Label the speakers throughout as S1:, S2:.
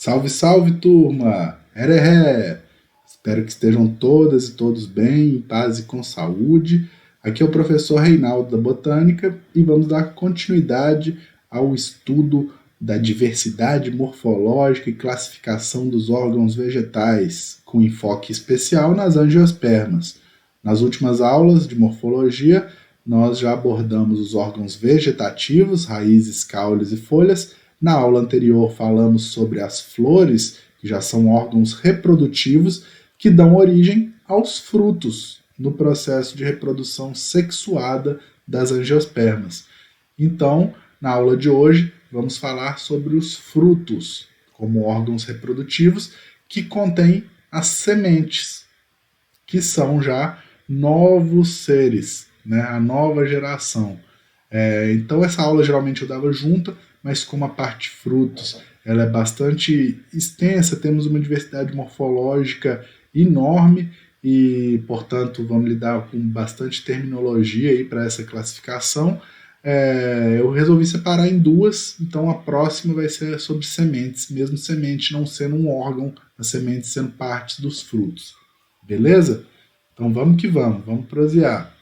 S1: Salve, salve, turma! Heré! Espero que estejam todas e todos bem, em paz e com saúde. Aqui é o professor Reinaldo da Botânica e vamos dar continuidade ao estudo da diversidade morfológica e classificação dos órgãos vegetais, com enfoque especial nas angiospermas. Nas últimas aulas de morfologia, nós já abordamos os órgãos vegetativos, raízes, caules e folhas. Na aula anterior falamos sobre as flores, que já são órgãos reprodutivos que dão origem aos frutos no processo de reprodução sexuada das angiospermas. Então, na aula de hoje, vamos falar sobre os frutos como órgãos reprodutivos que contêm as sementes, que são já novos seres, né? A nova geração. Então essa aula geralmente eu dava junta, mas como a parte frutos ela é bastante extensa, temos uma diversidade morfológica enorme e, portanto, vamos lidar com bastante terminologia aí para essa classificação. Eu resolvi separar em duas, então a próxima vai ser sobre sementes, mesmo semente não sendo um órgão, as sementes sendo partes dos frutos. Beleza? Então vamos que vamos prosear.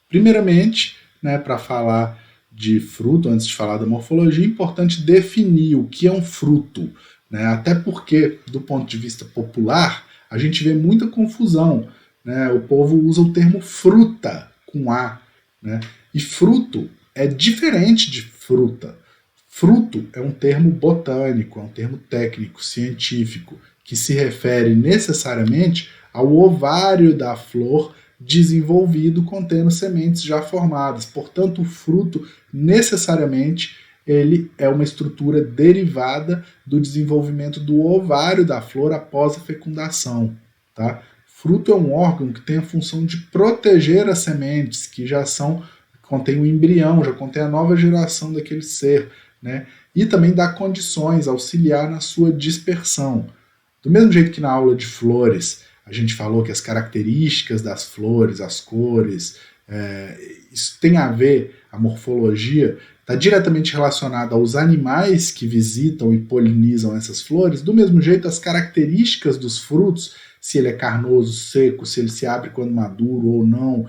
S1: Primeiramente, né, para falar de fruto, antes de falar da morfologia, é importante definir o que é um fruto, né? Até porque, do ponto de vista popular, a gente vê muita confusão, né? O povo usa o termo fruta, com A, né? E fruto é diferente de fruta. Fruto é um termo botânico, é um termo técnico, científico, que se refere necessariamente ao ovário da flor desenvolvido contendo sementes já formadas. Portanto, o fruto necessariamente ele é uma estrutura derivada do desenvolvimento do ovário da flor após a fecundação. Tá? Fruto é um órgão que tem a função de proteger as sementes que já contém o embrião, já contém a nova geração daquele ser, né? E também dá condições, auxiliar na sua dispersão. Do mesmo jeito que na aula de flores a gente falou que as características das flores, as cores, isso tem a ver, a morfologia está diretamente relacionada aos animais que visitam e polinizam essas flores. Do mesmo jeito, as características dos frutos, se ele é carnoso, seco, se ele se abre quando maduro ou não,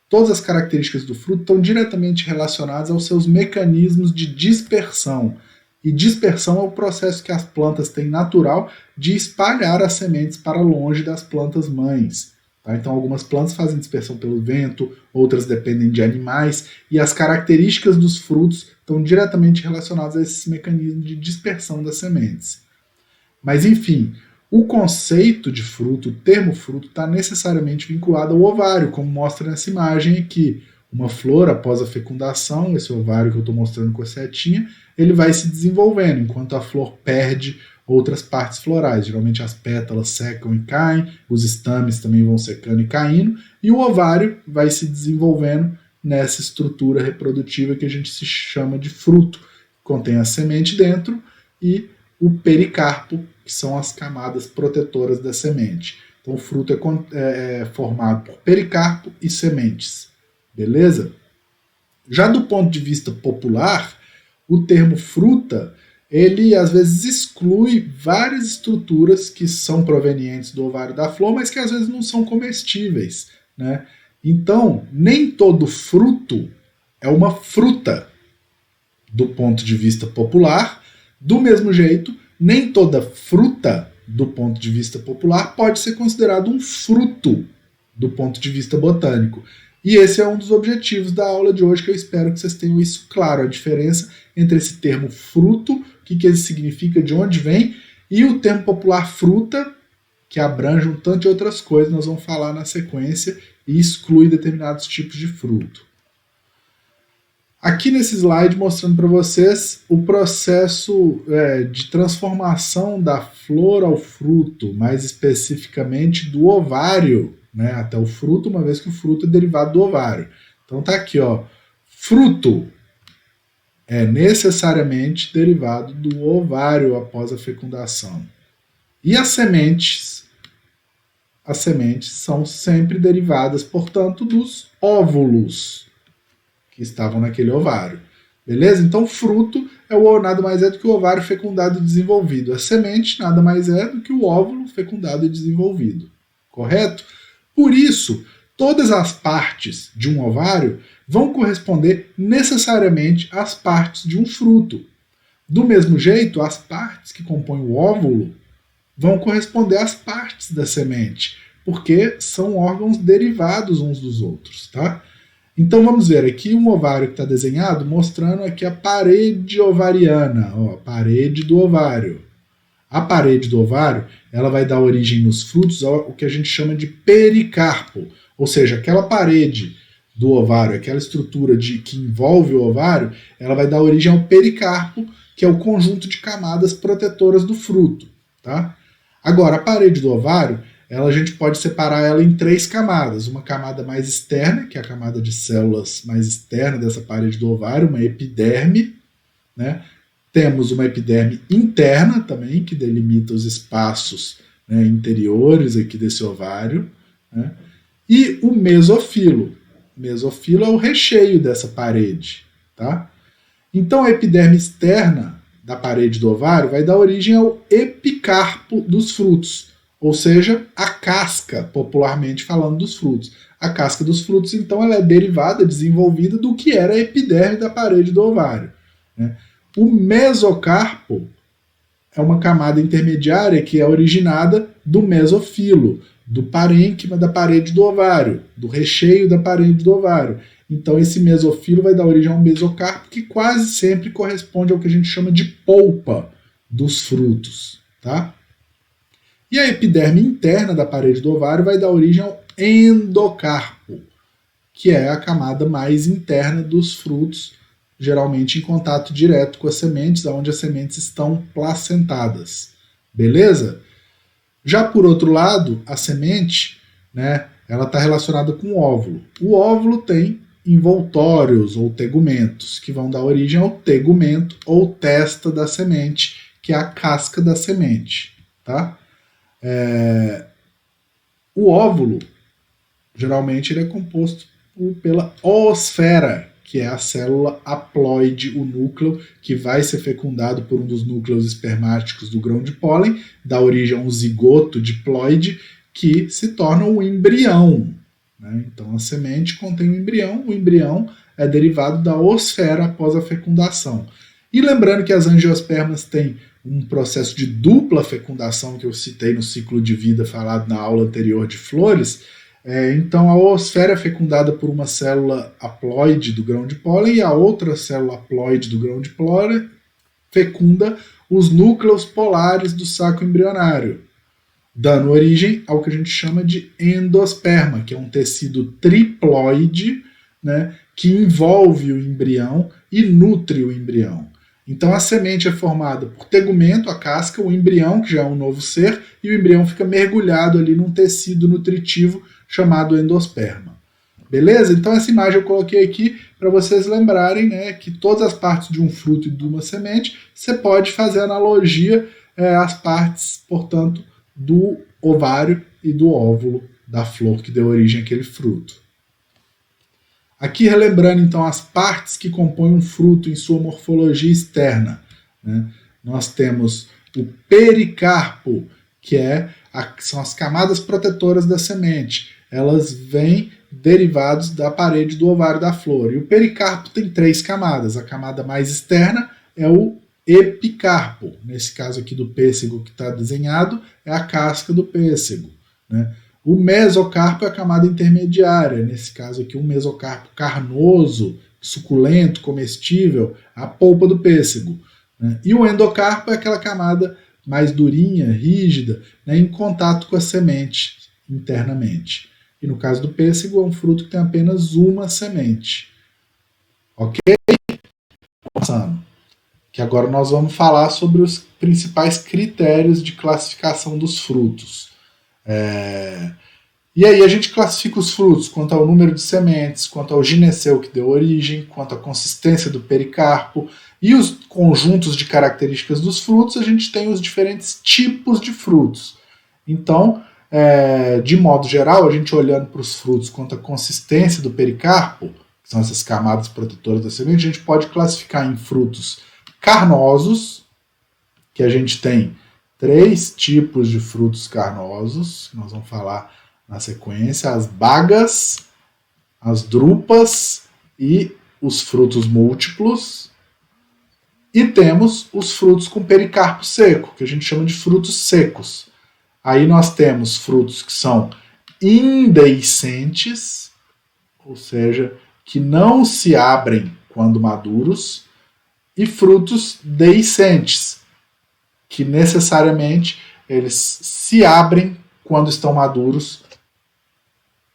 S1: todas as características do fruto estão diretamente relacionadas aos seus mecanismos de dispersão. E dispersão é o processo que as plantas têm natural de espalhar as sementes para longe das plantas mães. Tá? Então algumas plantas fazem dispersão pelo vento, outras dependem de animais, e as características dos frutos estão diretamente relacionadas a esses mecanismos de dispersão das sementes. Mas enfim, o conceito de fruto, o termo fruto, está necessariamente vinculado ao ovário, como mostra nessa imagem aqui. Uma flor, após a fecundação, esse ovário que eu estou mostrando com a setinha, ele vai se desenvolvendo, enquanto a flor perde outras partes florais. Geralmente as pétalas secam e caem, os estames também vão secando e caindo, e o ovário vai se desenvolvendo nessa estrutura reprodutiva que a gente se chama de fruto. Contém a semente dentro e o pericarpo, que são as camadas protetoras da semente. Então o fruto é formado por pericarpo e sementes. Beleza? Já do ponto de vista popular, o termo fruta, ele às vezes exclui várias estruturas que são provenientes do ovário da flor, mas que às vezes não são comestíveis, né? Então, nem todo fruto é uma fruta do ponto de vista popular. Do mesmo jeito, nem toda fruta do ponto de vista popular pode ser considerado um fruto do ponto de vista botânico. E esse é um dos objetivos da aula de hoje, que eu espero que vocês tenham isso claro, a diferença entre esse termo fruto, o que ele significa, de onde vem, e o termo popular fruta, que abrange um tanto de outras coisas, nós vamos falar na sequência, e exclui determinados tipos de fruto. Aqui nesse slide mostrando para vocês o processo de transformação da flor ao fruto, mais especificamente do ovário, né, até o fruto, uma vez que o fruto é derivado do ovário. Então tá aqui, ó, fruto é necessariamente derivado do ovário após a fecundação. E as sementes são sempre derivadas, portanto, dos óvulos que estavam naquele ovário. Beleza? Então fruto nada mais é do que o ovário fecundado e desenvolvido. A semente nada mais é do que o óvulo fecundado e desenvolvido. Correto? Por isso, todas as partes de um ovário vão corresponder necessariamente às partes de um fruto. Do mesmo jeito, as partes que compõem o óvulo vão corresponder às partes da semente, porque são órgãos derivados uns dos outros, tá? Então vamos ver aqui um ovário que está desenhado, mostrando aqui a parede ovariana, ó, a parede do ovário. A parede do ovário, ela vai dar origem nos frutos ao que a gente chama de pericarpo, ou seja, aquela parede do ovário, aquela estrutura que envolve o ovário, ela vai dar origem ao pericarpo, que é o conjunto de camadas protetoras do fruto, tá? Agora, a parede do ovário, a gente pode separar ela em 3 camadas. Uma camada mais externa, que é a camada de células mais externa dessa parede do ovário, uma epiderme, né? Temos uma epiderme interna também, que delimita os espaços, né, interiores aqui desse ovário, né? E o mesofilo. O mesofilo é o recheio dessa parede, tá? Então a epiderme externa da parede do ovário vai dar origem ao epicarpo dos frutos, ou seja, a casca, popularmente falando, dos frutos. A casca dos frutos, então, ela é derivada, desenvolvida do que era a epiderme da parede do ovário, né? O mesocarpo é uma camada intermediária que é originada do mesofilo, do parênquima da parede do ovário, do recheio da parede do ovário. Então esse mesofilo vai dar origem ao mesocarpo, que quase sempre corresponde ao que a gente chama de polpa dos frutos, tá? E a epiderme interna da parede do ovário vai dar origem ao endocarpo, que é a camada mais interna dos frutos, geralmente em contato direto com as sementes, onde as sementes estão placentadas. Beleza? Já por outro lado, a semente, né, ela está relacionada com o óvulo. O óvulo tem envoltórios ou tegumentos, que vão dar origem ao tegumento ou testa da semente, que é a casca da semente. Tá? O óvulo, geralmente, ele é composto pela oosfera, que é a célula haploide, o núcleo, que vai ser fecundado por um dos núcleos espermáticos do grão de pólen, dá origem a um zigoto diploide, que se torna um embrião, né? Então a semente contém o embrião é derivado da oosfera após a fecundação. E lembrando que as angiospermas têm um processo de dupla fecundação, que eu citei no ciclo de vida falado na aula anterior de flores. Então a oosfera é fecundada por uma célula haploide do grão de pólen e a outra célula haploide do grão de pólen fecunda os núcleos polares do saco embrionário, dando origem ao que a gente chama de endosperma, que é um tecido triploide, né, que envolve o embrião e nutre o embrião. Então a semente é formada por tegumento, a casca, o embrião, que já é um novo ser, e o embrião fica mergulhado ali num tecido nutritivo chamado endosperma. Beleza? Então essa imagem eu coloquei aqui para vocês lembrarem, né, que todas as partes de um fruto e de uma semente, você pode fazer analogia às partes, portanto, do ovário e do óvulo da flor que deu origem àquele fruto. Aqui relembrando então as partes que compõem um fruto em sua morfologia externa, né? Nós temos o pericarpo, que são as camadas protetoras da semente. Elas vêm derivados da parede do ovário da flor. E o pericarpo tem 3 camadas. A camada mais externa é o epicarpo. Nesse caso aqui do pêssego que está desenhado, é a casca do pêssego, né? O mesocarpo é a camada intermediária, nesse caso aqui um mesocarpo carnoso, suculento, comestível, a polpa do pêssego, né? E o endocarpo é aquela camada mais durinha, rígida, né, em contato com a semente internamente. E no caso do pêssego é um fruto que tem apenas uma semente. Ok? Passando. Que agora nós vamos falar sobre os principais critérios de classificação dos frutos. E aí a gente classifica os frutos quanto ao número de sementes, quanto ao gineceu que deu origem, quanto à consistência do pericarpo e os conjuntos de características dos frutos. A gente tem os diferentes tipos de frutos. Então, de modo geral, a gente olhando para os frutos quanto à consistência do pericarpo, que são essas camadas protetoras da semente, a gente pode classificar em frutos Carnosos, que a gente tem 3 tipos de frutos carnosos, que nós vamos falar na sequência: as bagas, as drupas e os frutos múltiplos. E temos os frutos com pericarpo seco, que a gente chama de frutos secos. Aí nós temos frutos que são indeiscentes, ou seja, que não se abrem quando maduros, e frutos deiscentes, que necessariamente eles se abrem quando estão maduros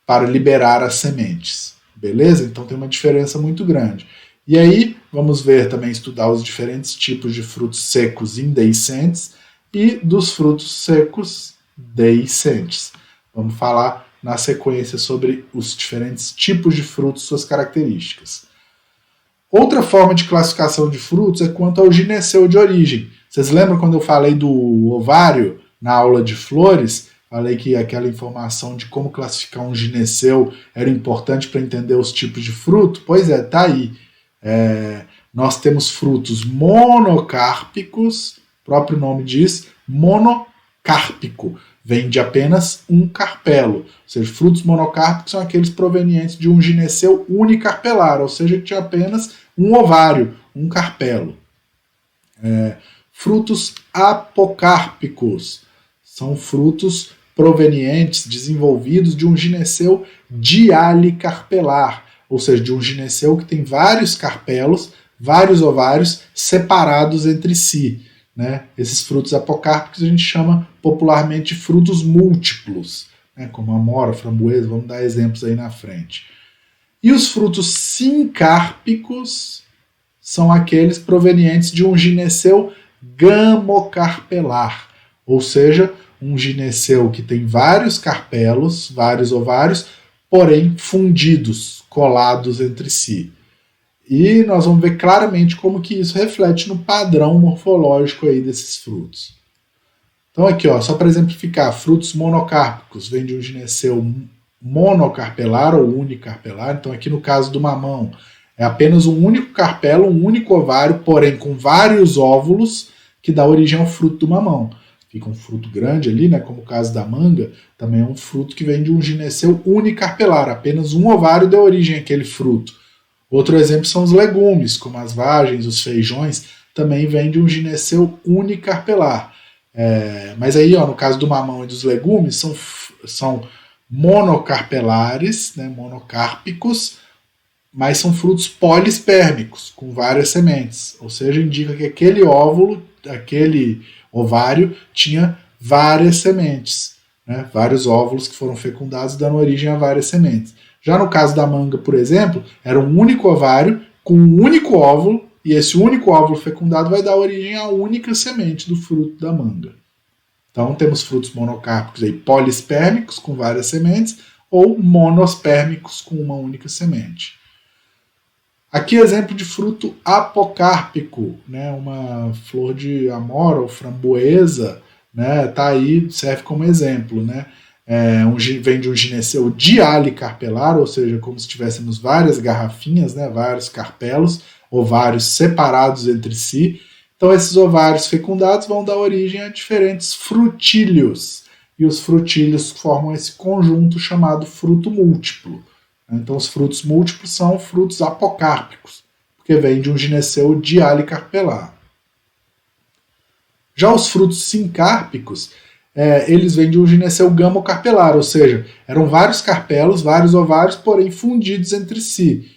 S1: para liberar as sementes. Beleza? Então tem uma diferença muito grande. E aí vamos ver também, estudar os diferentes tipos de frutos secos indeiscentes e dos frutos secos deiscentes. Vamos falar na sequência sobre os diferentes tipos de frutos e suas características. Outra forma de classificação de frutos é quanto ao gineceu de origem. Vocês lembram quando eu falei do ovário na aula de flores? Falei que aquela informação de como classificar um gineceu era importante para entender os tipos de fruto? Pois é, tá aí. Nós temos frutos monocárpicos, o próprio nome diz, monocárpico, vem de apenas um carpelo. Ou seja, frutos monocárpicos são aqueles provenientes de um gineceu unicarpelar, ou seja, que tinha apenas um ovário, um carpelo. Frutos apocárpicos são frutos provenientes, desenvolvidos de um gineceu dialicarpelar, ou seja, de um gineceu que tem vários carpelos, vários ovários separados entre si. Né? Esses frutos apocárpicos a gente chama popularmente de frutos múltiplos, né? Como amora, framboesa, vamos dar exemplos aí na frente. E os frutos sincárpicos são aqueles provenientes de um gineceu gamocarpelar, ou seja, um gineceu que tem vários carpelos, vários ovários, porém fundidos, colados entre si. E nós vamos ver claramente como que isso reflete no padrão morfológico aí desses frutos. Então aqui, ó, só para exemplificar, frutos monocárpicos vem de um gineceu monocarpelar ou unicarpelar. Então aqui no caso do mamão é apenas um único carpelo, um único ovário, porém com vários óvulos, que dá origem ao fruto do mamão. Fica um fruto grande ali, né, como o caso da manga, também é um fruto que vem de um gineceu unicarpelar, apenas um ovário deu origem àquele fruto. Outro exemplo são os legumes, como as vagens, os feijões, também vêm de um gineceu unicarpelar. Mas aí, ó, no caso do mamão e dos legumes, são monocarpelares, né, monocárpicos, mas são frutos polispérmicos, com várias sementes. Ou seja, indica que aquele óvulo, aquele ovário, tinha várias sementes, né, vários óvulos que foram fecundados, dando origem a várias sementes. Já no caso da manga, por exemplo, era um único ovário com um único óvulo, e esse único óvulo fecundado vai dar origem à única semente do fruto da manga. Então temos frutos monocárpicos aí, polispérmicos com várias sementes, ou monospérmicos com uma única semente. Aqui exemplo de fruto apocárpico, né, uma flor de amora ou framboesa, né, tá aí, serve como exemplo, né. Vem de um gineceu dialicarpelar, ou seja, como se tivéssemos várias garrafinhas, né, vários carpelos, ovários separados entre si. Então esses ovários fecundados vão dar origem a diferentes frutílios, e os frutílios formam esse conjunto chamado fruto múltiplo. Então os frutos múltiplos são frutos apocárpicos, porque vêm de um gineceu dialicarpelar. Já os frutos sincárpicos, eles vêm de um gineceu gamocarpelar, ou seja, eram vários carpelos, vários ovários, porém fundidos entre si.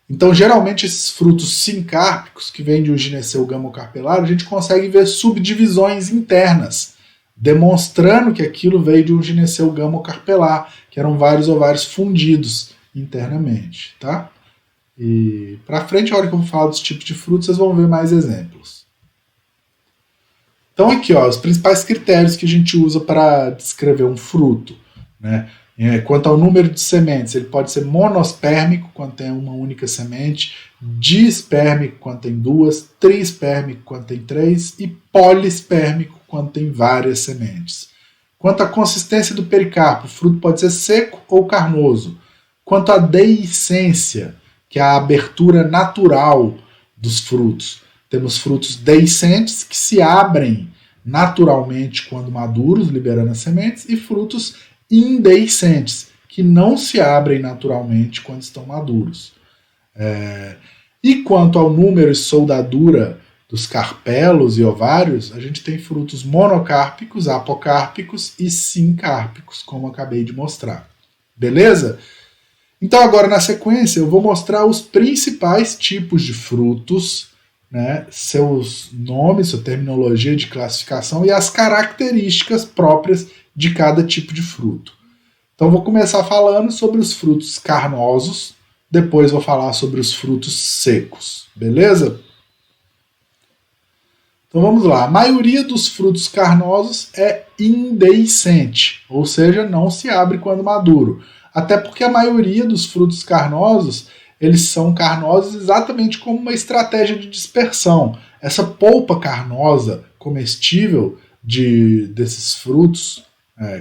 S1: Então, geralmente, esses frutos sincárpicos, que vêm de um gineceu gamocarpelar, a gente consegue ver subdivisões internas, demonstrando que aquilo veio de um gineceu gamocarpelar, que eram vários ovários fundidos internamente. Tá? E para frente, a hora que eu vou falar dos tipos de frutos, vocês vão ver mais exemplos. Então aqui, ó, os principais critérios que a gente usa para descrever um fruto, né? Quanto ao número de sementes, ele pode ser monospérmico, quando tem uma única semente, dispérmico, quando tem duas, trispérmico, quando tem três, e polispérmico, quando tem várias sementes. Quanto à consistência do pericarpo, o fruto pode ser seco ou carnoso. Quanto à deiscência, que é a abertura natural dos frutos. Temos frutos deiscentes, que se abrem naturalmente quando maduros, liberando as sementes, e frutos indeiscentes, que não se abrem naturalmente quando estão maduros. E quanto ao número e soldadura dos carpelos e ovários, a gente tem frutos monocárpicos, apocárpicos e sincárpicos, como eu acabei de mostrar. Beleza? Então agora na sequência eu vou mostrar os principais tipos de frutos, né, seus nomes, sua terminologia de classificação e as características próprias de cada tipo de fruto. Então vou começar falando sobre os frutos carnosos, depois vou falar sobre os frutos secos, beleza? Então vamos lá, a maioria dos frutos carnosos é indeiscente, ou seja, não se abre quando maduro. Até porque a maioria dos frutos carnosos, eles são carnosos exatamente como uma estratégia de dispersão. Essa polpa carnosa comestível desses frutos,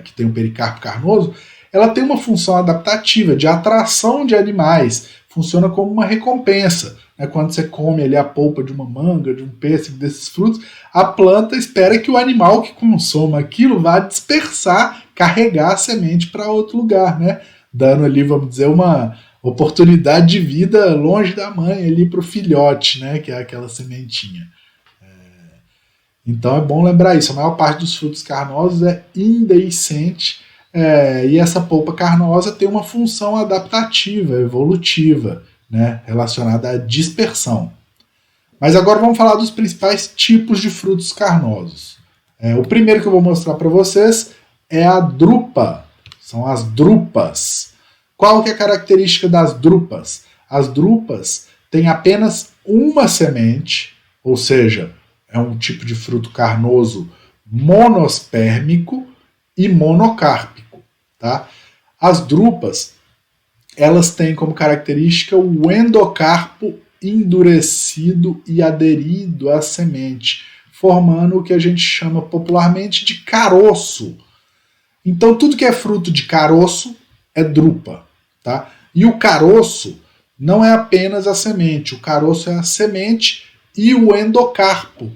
S1: que tem o pericarpo carnoso, ela tem uma função adaptativa de atração de animais, funciona como uma recompensa. Quando você come ali a polpa de uma manga, de um pêssego, desses frutos, a planta espera que o animal que consoma aquilo vá dispersar, carregar a semente para outro lugar, né? Dando ali, vamos dizer, uma oportunidade de vida longe da mãe ali para o filhote, né? Que é aquela sementinha. Então é bom lembrar isso, a maior parte dos frutos carnosos é indeiscente, e essa polpa carnosa tem uma função adaptativa, evolutiva, né, relacionada à dispersão. Mas agora vamos falar dos principais tipos de frutos carnosos. O primeiro que eu vou mostrar para vocês é a drupa, são as drupas. Qual que é a característica das drupas? As drupas têm apenas uma semente, ou seja, é um tipo de fruto carnoso monospérmico e monocárpico. Tá? As drupas, elas têm como característica o endocarpo endurecido e aderido à semente, formando o que a gente chama popularmente de caroço. Então tudo que é fruto de caroço é drupa. Tá? E o caroço não é apenas a semente, o caroço é a semente e o endocarpo,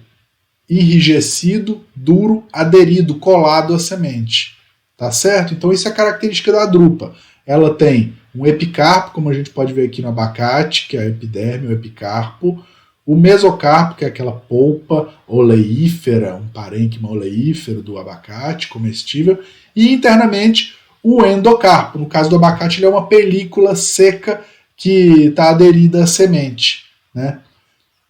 S1: enrijecido, duro, aderido, colado à semente. Tá certo? Então isso é a característica da drupa. Ela tem um epicarpo, como a gente pode ver aqui no abacate, que é a epiderme, o epicarpo, o mesocarpo, que é aquela polpa oleífera, um parênquima oleífero do abacate comestível, e internamente o endocarpo. No caso do abacate, ele é uma película seca que está aderida à semente, né?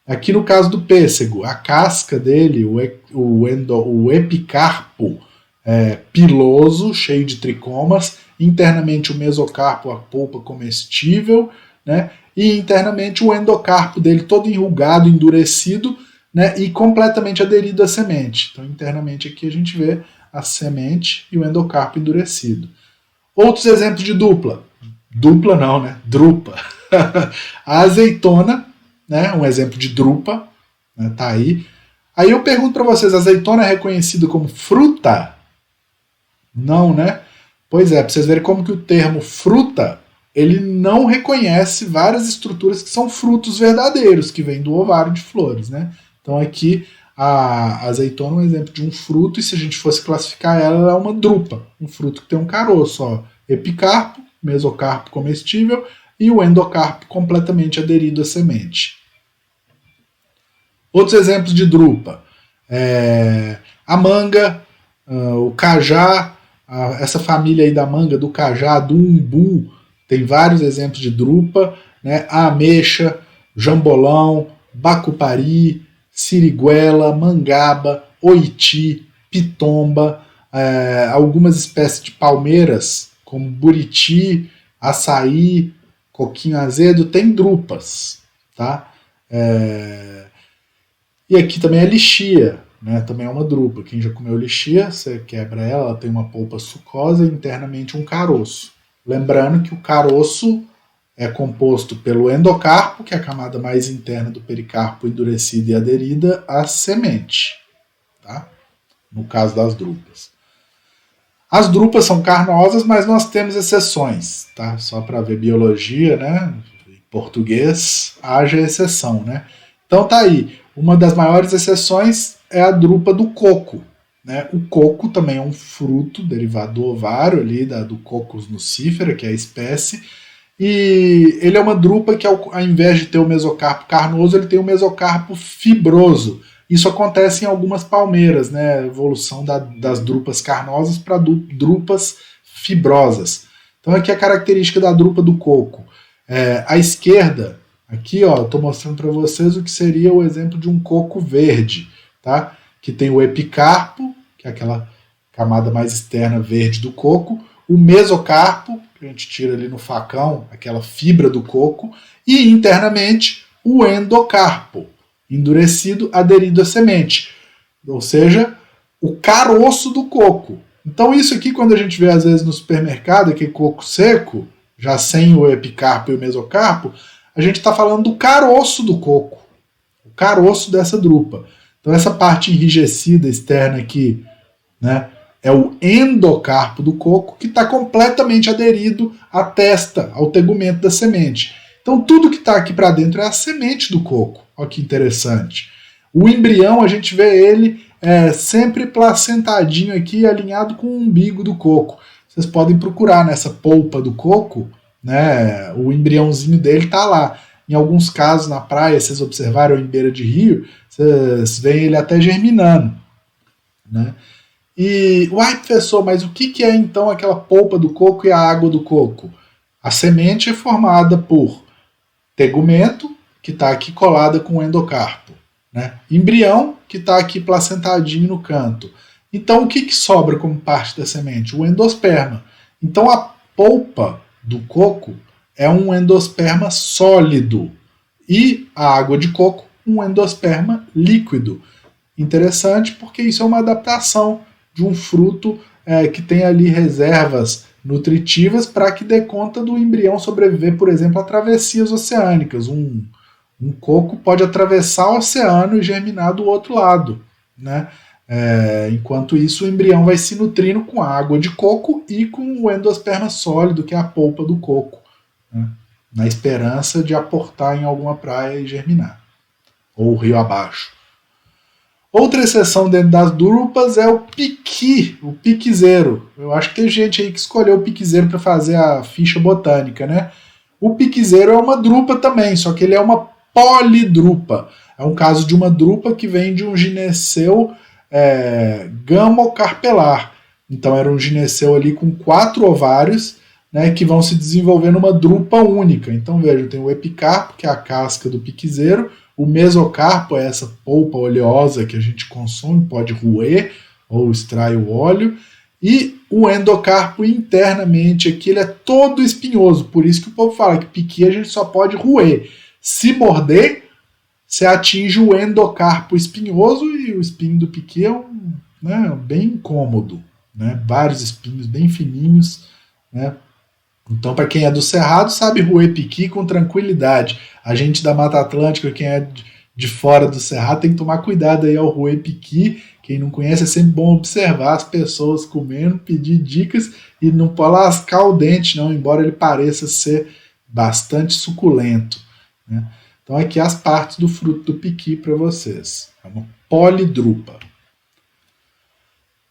S1: Aqui no caso do pêssego, a casca dele, o epicarpo é piloso, cheio de tricomas, internamente o mesocarpo, a polpa comestível, né? E internamente o endocarpo dele todo enrugado, endurecido, né? E completamente aderido à semente. Então internamente aqui a gente vê a semente e o endocarpo endurecido. Outros exemplos de dupla. Dupla não, né? Drupa. A azeitona, né? Um exemplo de drupa, né? Tá aí. Aí eu pergunto para vocês, a azeitona é reconhecida como fruta? Não, né? Pois é, para vocês verem como que o termo fruta, ele não reconhece várias estruturas que são frutos verdadeiros, que vêm do ovário de flores, né? Então aqui a azeitona é um exemplo de um fruto, e se a gente fosse classificar ela, ela é uma drupa, um fruto que tem um caroço, ó, epicarpo, mesocarpo comestível e o endocarpo completamente aderido à semente. Outros exemplos de drupa, a manga, o cajá, essa família aí da manga, do cajá, do umbu, tem vários exemplos de drupa, né? A ameixa, jambolão, bacupari, siriguela, mangaba, oiti, pitomba, algumas espécies de palmeiras, como buriti, açaí, coquinho azedo, tem drupas, tá? E aqui também é lixia, né? Também é uma drupa. Quem já comeu lixia, você quebra ela, ela tem uma polpa sucosa e internamente um caroço. Lembrando que o caroço é composto pelo endocarpo, que é a camada mais interna do pericarpo endurecida e aderida à semente, tá? No caso das drupas. As drupas são carnosas, mas nós temos exceções, tá? Só para ver biologia, né? Em português, haja exceção, né? Então tá aí, uma das maiores exceções é a drupa do coco. Né? O coco também é um fruto derivado do ovário ali, do Cocos nucifera, que é a espécie, e ele é uma drupa que, ao invés de ter o mesocarpo carnoso, ele tem o mesocarpo fibroso. Isso acontece em algumas palmeiras, né? A evolução das drupas carnosas para drupas fibrosas. Então aqui a característica da drupa do coco. À esquerda, aqui estou mostrando para vocês o que seria o exemplo de um coco verde, tá? Que tem o epicarpo, que é aquela camada mais externa verde do coco, o mesocarpo, que a gente tira ali no facão, aquela fibra do coco, e internamente o endocarpo, endurecido, aderido à semente, ou seja, o caroço do coco. Então isso aqui, quando a gente vê às vezes no supermercado, aquele coco seco, já sem o epicarpo e o mesocarpo, a gente está falando do caroço do coco, o caroço dessa drupa. Então essa parte enrijecida externa aqui, né, é o endocarpo do coco, que está completamente aderido à testa, ao tegumento da semente. Então tudo que está aqui para dentro é a semente do coco. Olha que interessante. O embrião, a gente vê ele sempre placentadinho aqui, alinhado com o umbigo do coco. Vocês podem procurar nessa polpa do coco, né, o embriãozinho dele está lá. Em alguns casos na praia, vocês observaram em beira de rio, vocês veem ele até germinando. Né? E, professor, mas o que é então aquela polpa do coco e a água do coco? A semente é formada por tegumento, que está aqui colada com o endocarpo. Né? Embrião, que está aqui placentadinho no canto. Então o que sobra como parte da semente? O endosperma. Então a polpa do coco é um endosperma sólido e a água de coco um endosperma líquido. Interessante porque isso é uma adaptação de um fruto que tem ali reservas nutritivas para que dê conta do embrião sobreviver, por exemplo, a travessias oceânicas. Um coco pode atravessar o oceano e germinar do outro lado. Né? Enquanto isso, o embrião vai se nutrindo com a água de coco e com o endosperma sólido, que é a polpa do coco, né? Na esperança de aportar em alguma praia e germinar, ou rio abaixo. Outra exceção dentro das drupas é o piqui, o piquizeiro. Eu acho que tem gente aí que escolheu o piquizeiro para fazer a ficha botânica, né? O piquizeiro é uma drupa também, só que ele é uma polidrupa. É um caso de uma drupa que vem de um gineceu gamocarpelar. Então era um gineceu ali com 4 ovários, né, que vão se desenvolver numa drupa única. Então veja, tem o epicarpo, que é a casca do piquizeiro, o mesocarpo é essa polpa oleosa que a gente consome, pode roer ou extrai o óleo, e o endocarpo internamente aqui ele é todo espinhoso, por isso que o povo fala que piqui a gente só pode roer. Se morder, você atinge o endocarpo espinhoso e o espinho do piqui é bem incômodo, né? Vários espinhos bem fininhos, né? Então, para quem é do Cerrado, sabe roer piqui com tranquilidade. A gente da Mata Atlântica, quem é de fora do Cerrado, tem que tomar cuidado aí ao roer piqui. Quem não conhece, é sempre bom observar as pessoas comendo, pedir dicas e não pode lascar o dente, não, embora ele pareça ser bastante suculento. Né? Então, aqui as partes do fruto do piqui para vocês. É uma polidrupa.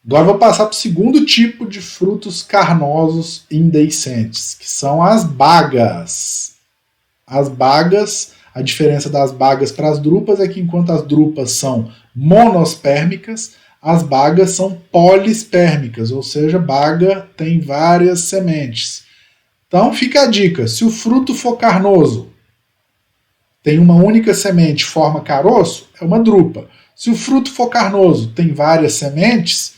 S1: Agora vou passar para o segundo tipo de frutos carnosos indehiscentes, que são as bagas. As bagas, a diferença das bagas para as drupas é que enquanto as drupas são monospérmicas, as bagas são polispérmicas, ou seja, baga tem várias sementes. Então fica a dica, se o fruto for carnoso, tem uma única semente, forma caroço, é uma drupa. Se o fruto for carnoso, tem várias sementes,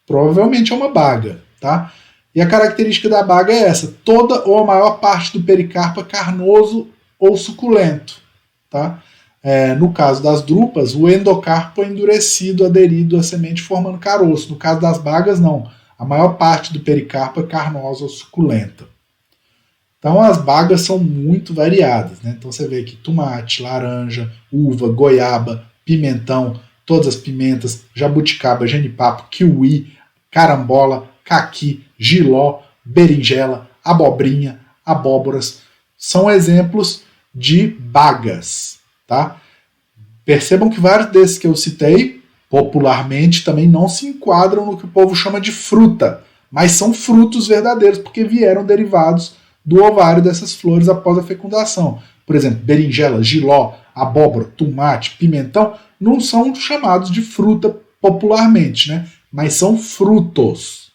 S1: provavelmente é uma baga, tá? E a característica da baga é essa, toda ou a maior parte do pericarpo é carnoso ou suculento, tá? No caso das drupas, o endocarpo é endurecido, aderido à semente, formando caroço. No caso das bagas, não. A maior parte do pericarpo é carnosa ou suculenta. Então as bagas são muito variadas, né? Então você vê aqui tomate, laranja, uva, goiaba, pimentão, todas as pimentas, jabuticaba, genipapo, kiwi, carambola, caqui, jiló, berinjela, abobrinha, abóboras. São exemplos de bagas, tá? Percebam que vários desses que eu citei, popularmente, também não se enquadram no que o povo chama de fruta, mas são frutos verdadeiros, porque vieram derivados do ovário dessas flores após a fecundação. Por exemplo, berinjela, jiló, abóbora, tomate, pimentão, não são chamados de fruta popularmente, né? Mas são frutos.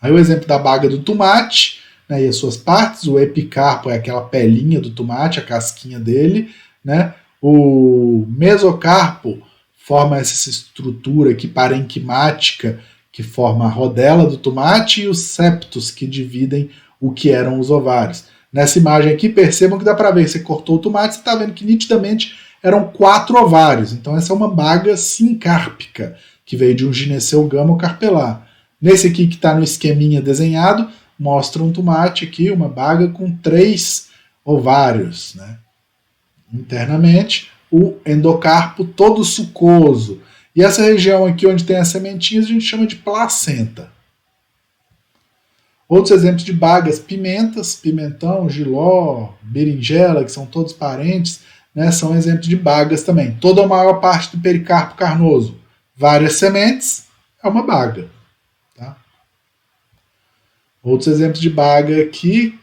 S1: Aí o exemplo da baga do tomate, né, e as suas partes, o epicarpo é aquela pelinha do tomate, a casquinha dele, né? O mesocarpo forma essa estrutura aqui parenquimática que forma a rodela do tomate e os septos que dividem o que eram os ovários. Nessa imagem aqui, percebam que dá para ver, você cortou o tomate, você está vendo que nitidamente eram 4 ovários. Então essa é uma baga sincárpica, que veio de um gineceu gamo carpelar. Nesse aqui que está no esqueminha desenhado, mostra um tomate aqui, uma baga com 3 ovários, né? Internamente, o endocarpo todo sucoso. E essa região aqui onde tem as sementinhas a gente chama de placenta. Outros exemplos de bagas, pimentas, pimentão, jiló, berinjela, que são todos parentes, né, são exemplos de bagas também. Toda a maior parte do pericarpo carnoso, várias sementes, é uma baga. Tá? Outros exemplos de baga aqui,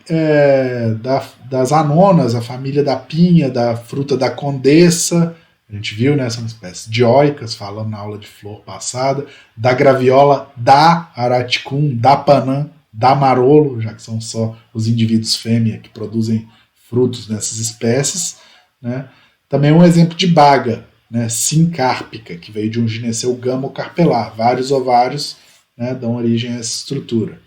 S1: das anonas, a família da pinha, da fruta da condessa, a gente viu, né, são espécies dioicas, falando na aula de flor passada, da graviola, da araticum, da panã, da marolo, já que são só os indivíduos fêmea que produzem frutos nessas espécies, né. Também um exemplo de baga, né, sincárpica, que veio de um gineceu gamo carpelar, vários ovários, né, dão origem a essa estrutura.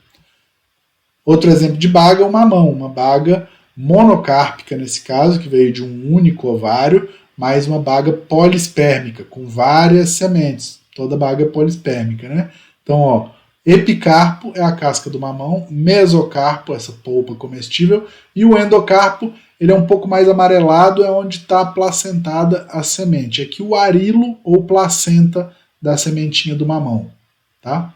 S1: Outro exemplo de baga é o mamão, uma baga monocárpica nesse caso, que veio de um único ovário, mas uma baga polispérmica, com várias sementes. Toda baga é polispérmica, né? Então, ó, epicarpo é a casca do mamão, mesocarpo, essa polpa comestível, e o endocarpo, ele é um pouco mais amarelado, é onde está placentada a semente. Aqui o arilo ou placenta da sementinha do mamão, tá?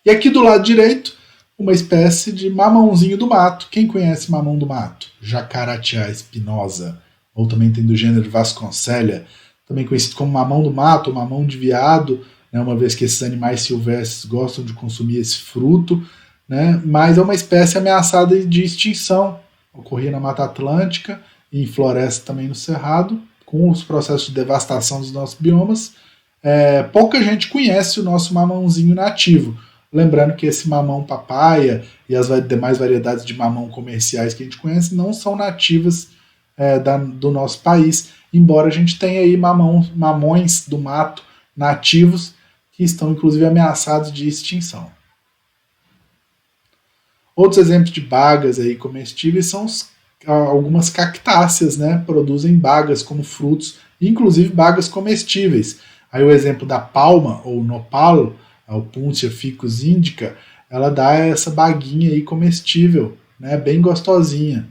S1: E aqui do lado direito, uma espécie de mamãozinho do mato. Quem conhece mamão do mato? Jacaratia espinosa, ou também tem do gênero Vasconcelia, também conhecido como mamão do mato, ou mamão de veado, né, uma vez que esses animais silvestres gostam de consumir esse fruto, né, mas é uma espécie ameaçada de extinção. Ocorria na Mata Atlântica e em floresta também no Cerrado, com os processos de devastação dos nossos biomas. Pouca gente conhece o nosso mamãozinho nativo. Lembrando que esse mamão papaya e as demais variedades de mamão comerciais que a gente conhece não são nativas do nosso país, embora a gente tenha aí mamões do mato nativos que estão inclusive ameaçados de extinção. Outros exemplos de bagas aí comestíveis são algumas cactáceas, né? Produzem bagas como frutos, inclusive bagas comestíveis. Aí o exemplo da palma ou nopal, a Opuntia ficus indica, ela dá essa baguinha aí comestível, né, bem gostosinha.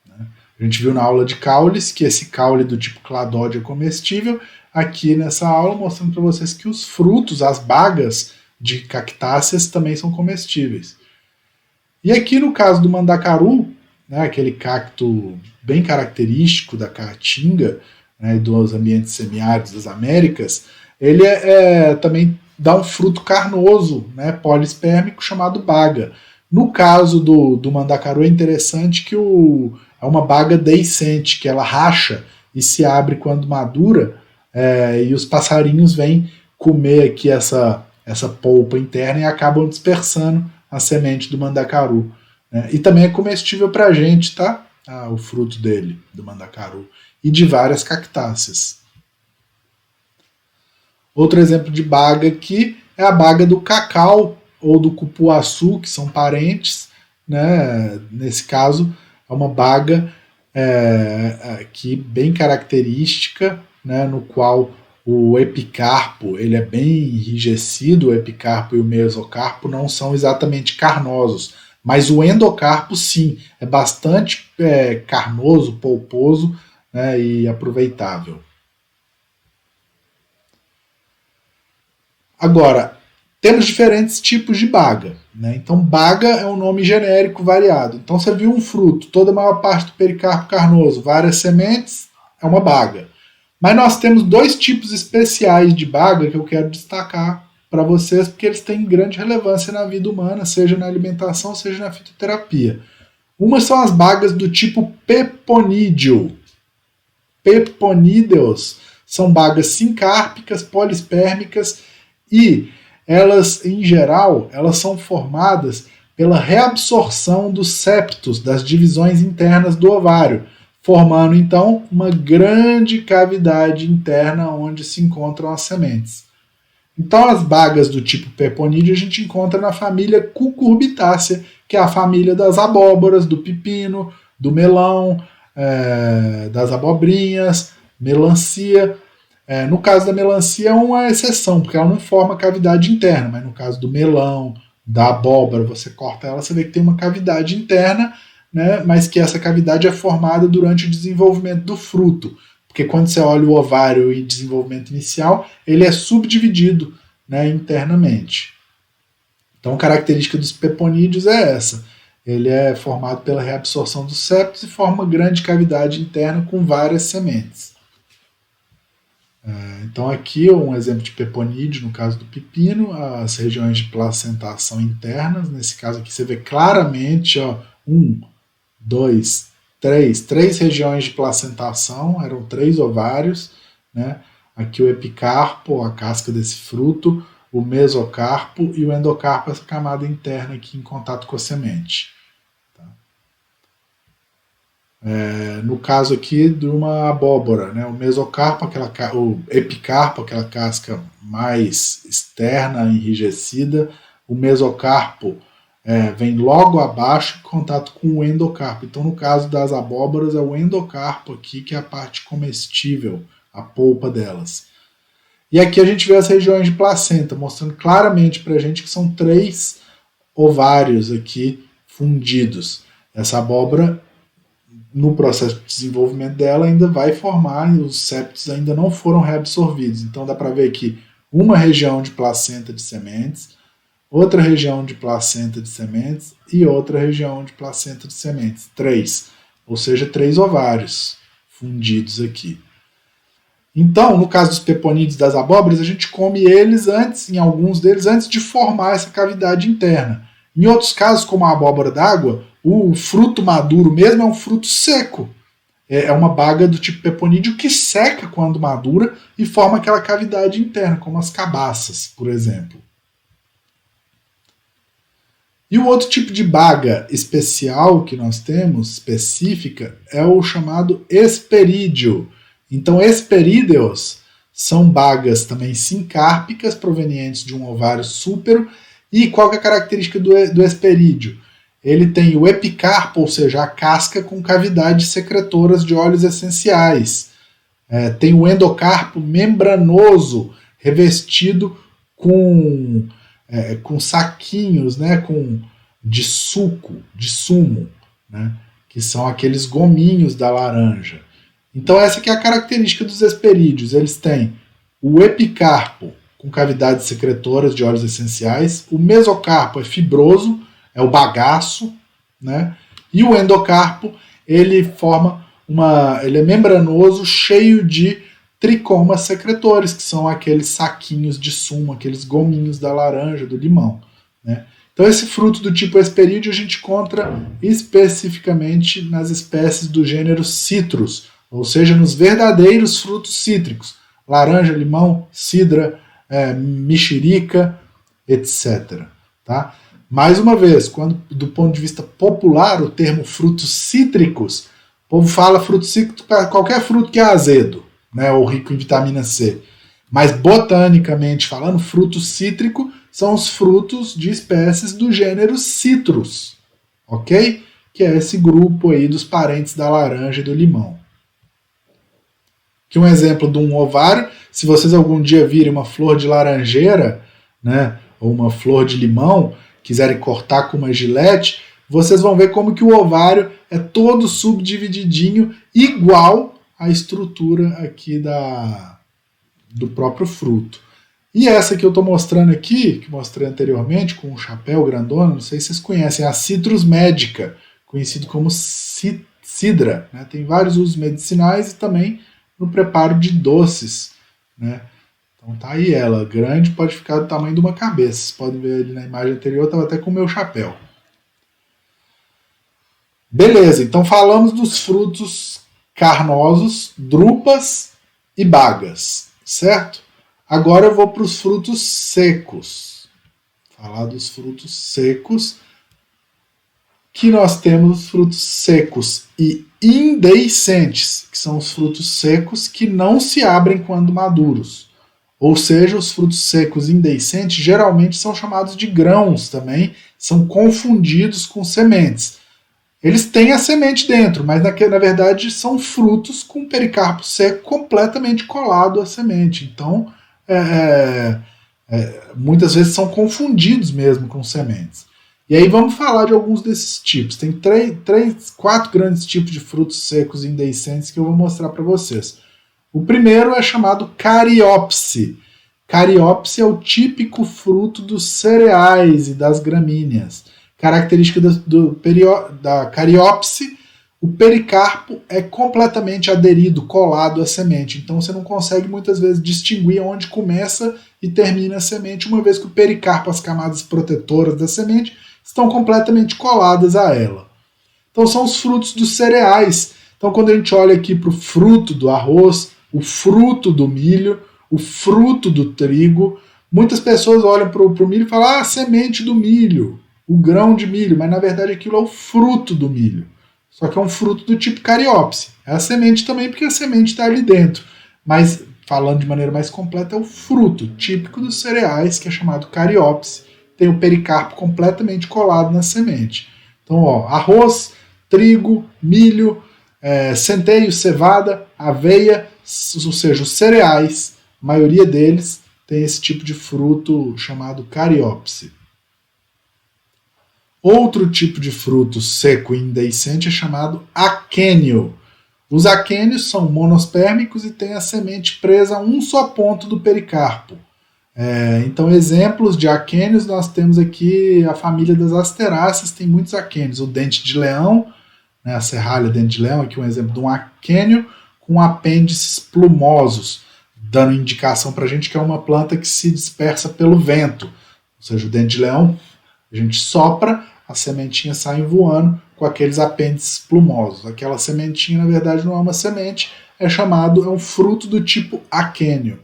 S1: Né? A gente viu na aula de caules que esse caule do tipo cladódia é comestível, aqui nessa aula mostrando para vocês que os frutos, as bagas de cactáceas também são comestíveis. E aqui no caso do mandacaru, né, aquele cacto bem característico da caatinga, né, dos ambientes semiáridos das Américas, ele também dá um fruto carnoso, né, polispérmico, chamado baga. No caso do mandacaru é interessante que é uma baga deiscente, que ela racha e se abre quando madura, e os passarinhos vêm comer aqui essa polpa interna e acabam dispersando a semente do mandacaru. Né? E também é comestível para a gente, tá? O fruto dele, do mandacaru. E de várias cactáceas. Outro exemplo de baga aqui é a baga do cacau ou do cupuaçu, que são parentes. Né? Nesse caso, é uma baga aqui bem característica, né? No qual o epicarpo ele é bem enrijecido, o epicarpo e o mesocarpo não são exatamente carnosos, mas o endocarpo sim, é bastante carnoso, polposo, né? E aproveitável. Agora, temos diferentes tipos de baga. Né? Então, baga é um nome genérico variado. Então, você viu um fruto, toda a maior parte do pericarpo carnoso, várias sementes, é uma baga. Mas nós temos dois tipos especiais de baga que eu quero destacar para vocês, porque eles têm grande relevância na vida humana, seja na alimentação, seja na fitoterapia. Uma são as bagas do tipo peponídeo. Peponídeos são bagas sincárpicas, polispérmicas e elas, em geral, elas são formadas pela reabsorção dos septos das divisões internas do ovário, formando então uma grande cavidade interna onde se encontram as sementes. Então as bagas do tipo peponídeo a gente encontra na família Cucurbitácea, que é a família das abóboras, do pepino, do melão, das abobrinhas, melancia. No caso da melancia é uma exceção, porque ela não forma cavidade interna, mas no caso do melão, da abóbora, você corta ela, você vê que tem uma cavidade interna, né, mas que essa cavidade é formada durante o desenvolvimento do fruto. Porque quando você olha o ovário em desenvolvimento inicial, ele é subdividido, né, internamente. Então a característica dos peponídeos é essa. Ele é formado pela reabsorção dos septos e forma uma grande cavidade interna com várias sementes. Então aqui um exemplo de peponídeo, no caso do pepino, as regiões de placentação internas, nesse caso aqui você vê claramente, ó, 1, 2, 3 regiões de placentação, eram 3 ovários, né? Aqui o epicarpo, a casca desse fruto, o mesocarpo e o endocarpo, essa camada interna aqui em contato com a semente. Tá? No caso aqui de uma abóbora, né? O mesocarpo, o epicarpo, aquela casca mais externa, enrijecida, o mesocarpo vem logo abaixo em contato com o endocarpo. Então, no caso das abóboras, é o endocarpo aqui, que é a parte comestível, a polpa delas. E aqui a gente vê as regiões de placenta, mostrando claramente para a gente que são 3 ovários aqui fundidos. Essa abóbora, no processo de desenvolvimento dela, ainda vai formar, e os septos ainda não foram reabsorvidos. Então dá para ver aqui uma região de placenta de sementes, outra região de placenta de sementes e outra região de placenta de sementes. 3, ou seja, 3 ovários fundidos aqui. Então, no caso dos peponídeos das abóboras, a gente come eles antes, em alguns deles, antes de formar essa cavidade interna. Em outros casos, como a abóbora d'água, o fruto maduro mesmo é um fruto seco. É uma baga do tipo peponídeo que seca quando madura e forma aquela cavidade interna, como as cabaças, por exemplo. E o outro tipo de baga especial que nós temos, específica, é o chamado hesperídeo. Então, hesperídeos são bagas também sincárpicas, provenientes de um ovário súpero. E qual que é a característica do hesperídeo? Ele tem o epicarpo, ou seja, a casca com cavidades secretoras de óleos essenciais. Tem o endocarpo membranoso, revestido com saquinhos, né, de suco, de sumo, né, que são aqueles gominhos da laranja. Então essa aqui é a característica dos hesperídeos. Eles têm o epicarpo com cavidades secretoras de óleos essenciais, o mesocarpo é fibroso, é o bagaço, né? E o endocarpo, ele é membranoso, cheio de tricomas secretores, que são aqueles saquinhos de sumo, aqueles gominhos da laranja, do limão, né? Então esse fruto do tipo hesperídeo a gente encontra especificamente nas espécies do gênero Citrus, ou seja, nos verdadeiros frutos cítricos, laranja, limão, cidra, mexerica, etc. Tá? Mais uma vez, quando do ponto de vista popular, o termo frutos cítricos, o povo fala fruto cítrico para qualquer fruto que é azedo, né, ou rico em vitamina C. Mas botanicamente falando, fruto cítrico são os frutos de espécies do gênero Citrus, ok? Que é esse grupo aí dos parentes da laranja e do limão. Aqui um exemplo de um ovário. Se vocês algum dia virem uma flor de laranjeira, né, ou uma flor de limão, quiserem cortar com uma gilete, vocês vão ver como que o ovário é todo subdivididinho, igual à estrutura aqui do próprio fruto. E essa que eu estou mostrando aqui, que mostrei anteriormente, com um chapéu grandona, não sei se vocês conhecem, é a Citrus medica, conhecido como cidra. Né? Tem vários usos medicinais e também no preparo de doces, né? Então tá aí ela, grande, pode ficar do tamanho de uma cabeça. Vocês podem ver ali na imagem anterior, estava até com o meu chapéu. Beleza, então falamos dos frutos carnosos, drupas e bagas, certo? Agora eu vou para os frutos secos. Falar dos frutos secos, que nós temos os frutos secos e indeiscentes, que são os frutos secos que não se abrem quando maduros. Ou seja, os frutos secos indeiscentes geralmente são chamados de grãos também, são confundidos com sementes. Eles têm a semente dentro, mas na verdade são frutos com pericarpo seco completamente colado à semente. Então, muitas vezes são confundidos mesmo com sementes. E aí vamos falar de alguns desses tipos. Tem quatro grandes tipos de frutos secos indeiscentes que eu vou mostrar para vocês. O primeiro é chamado cariopse. Cariopse é o típico fruto dos cereais e das gramíneas. Característica da cariopse, o pericarpo é completamente aderido, colado à semente. Então você não consegue muitas vezes distinguir onde começa e termina a semente, uma vez que o pericarpo, as camadas protetoras da semente, estão completamente coladas a ela. Então são os frutos dos cereais. Então quando a gente olha aqui para o fruto do arroz, o fruto do milho, o fruto do trigo, muitas pessoas olham para o milho e falam, semente do milho, o grão de milho, mas na verdade aquilo é o fruto do milho. Só que é um fruto do tipo cariopse. É a semente também, porque a semente está ali dentro. Mas, falando de maneira mais completa, é o fruto típico dos cereais, que é chamado cariopse. Tem o pericarpo completamente colado na semente. Então, ó, arroz, trigo, milho, centeio, cevada, aveia, ou seja, os cereais, a maioria deles tem esse tipo de fruto chamado cariopse. Outro tipo de fruto seco e indeiscente é chamado aquênio. Os aquênios são monospérmicos e têm a semente presa a um só ponto do pericarpo. Então, exemplos de aquênios, nós temos aqui a família das asteráceas, tem muitos aquênios. O dente de leão, né, a serralha dente de leão, aqui um exemplo de um aquênio com apêndices plumosos, dando indicação para a gente que é uma planta que se dispersa pelo vento. Ou seja, o dente de leão, a gente sopra, as sementinhas saem voando com aqueles apêndices plumosos. Aquela sementinha, na verdade, não é uma semente, é um fruto do tipo aquênio.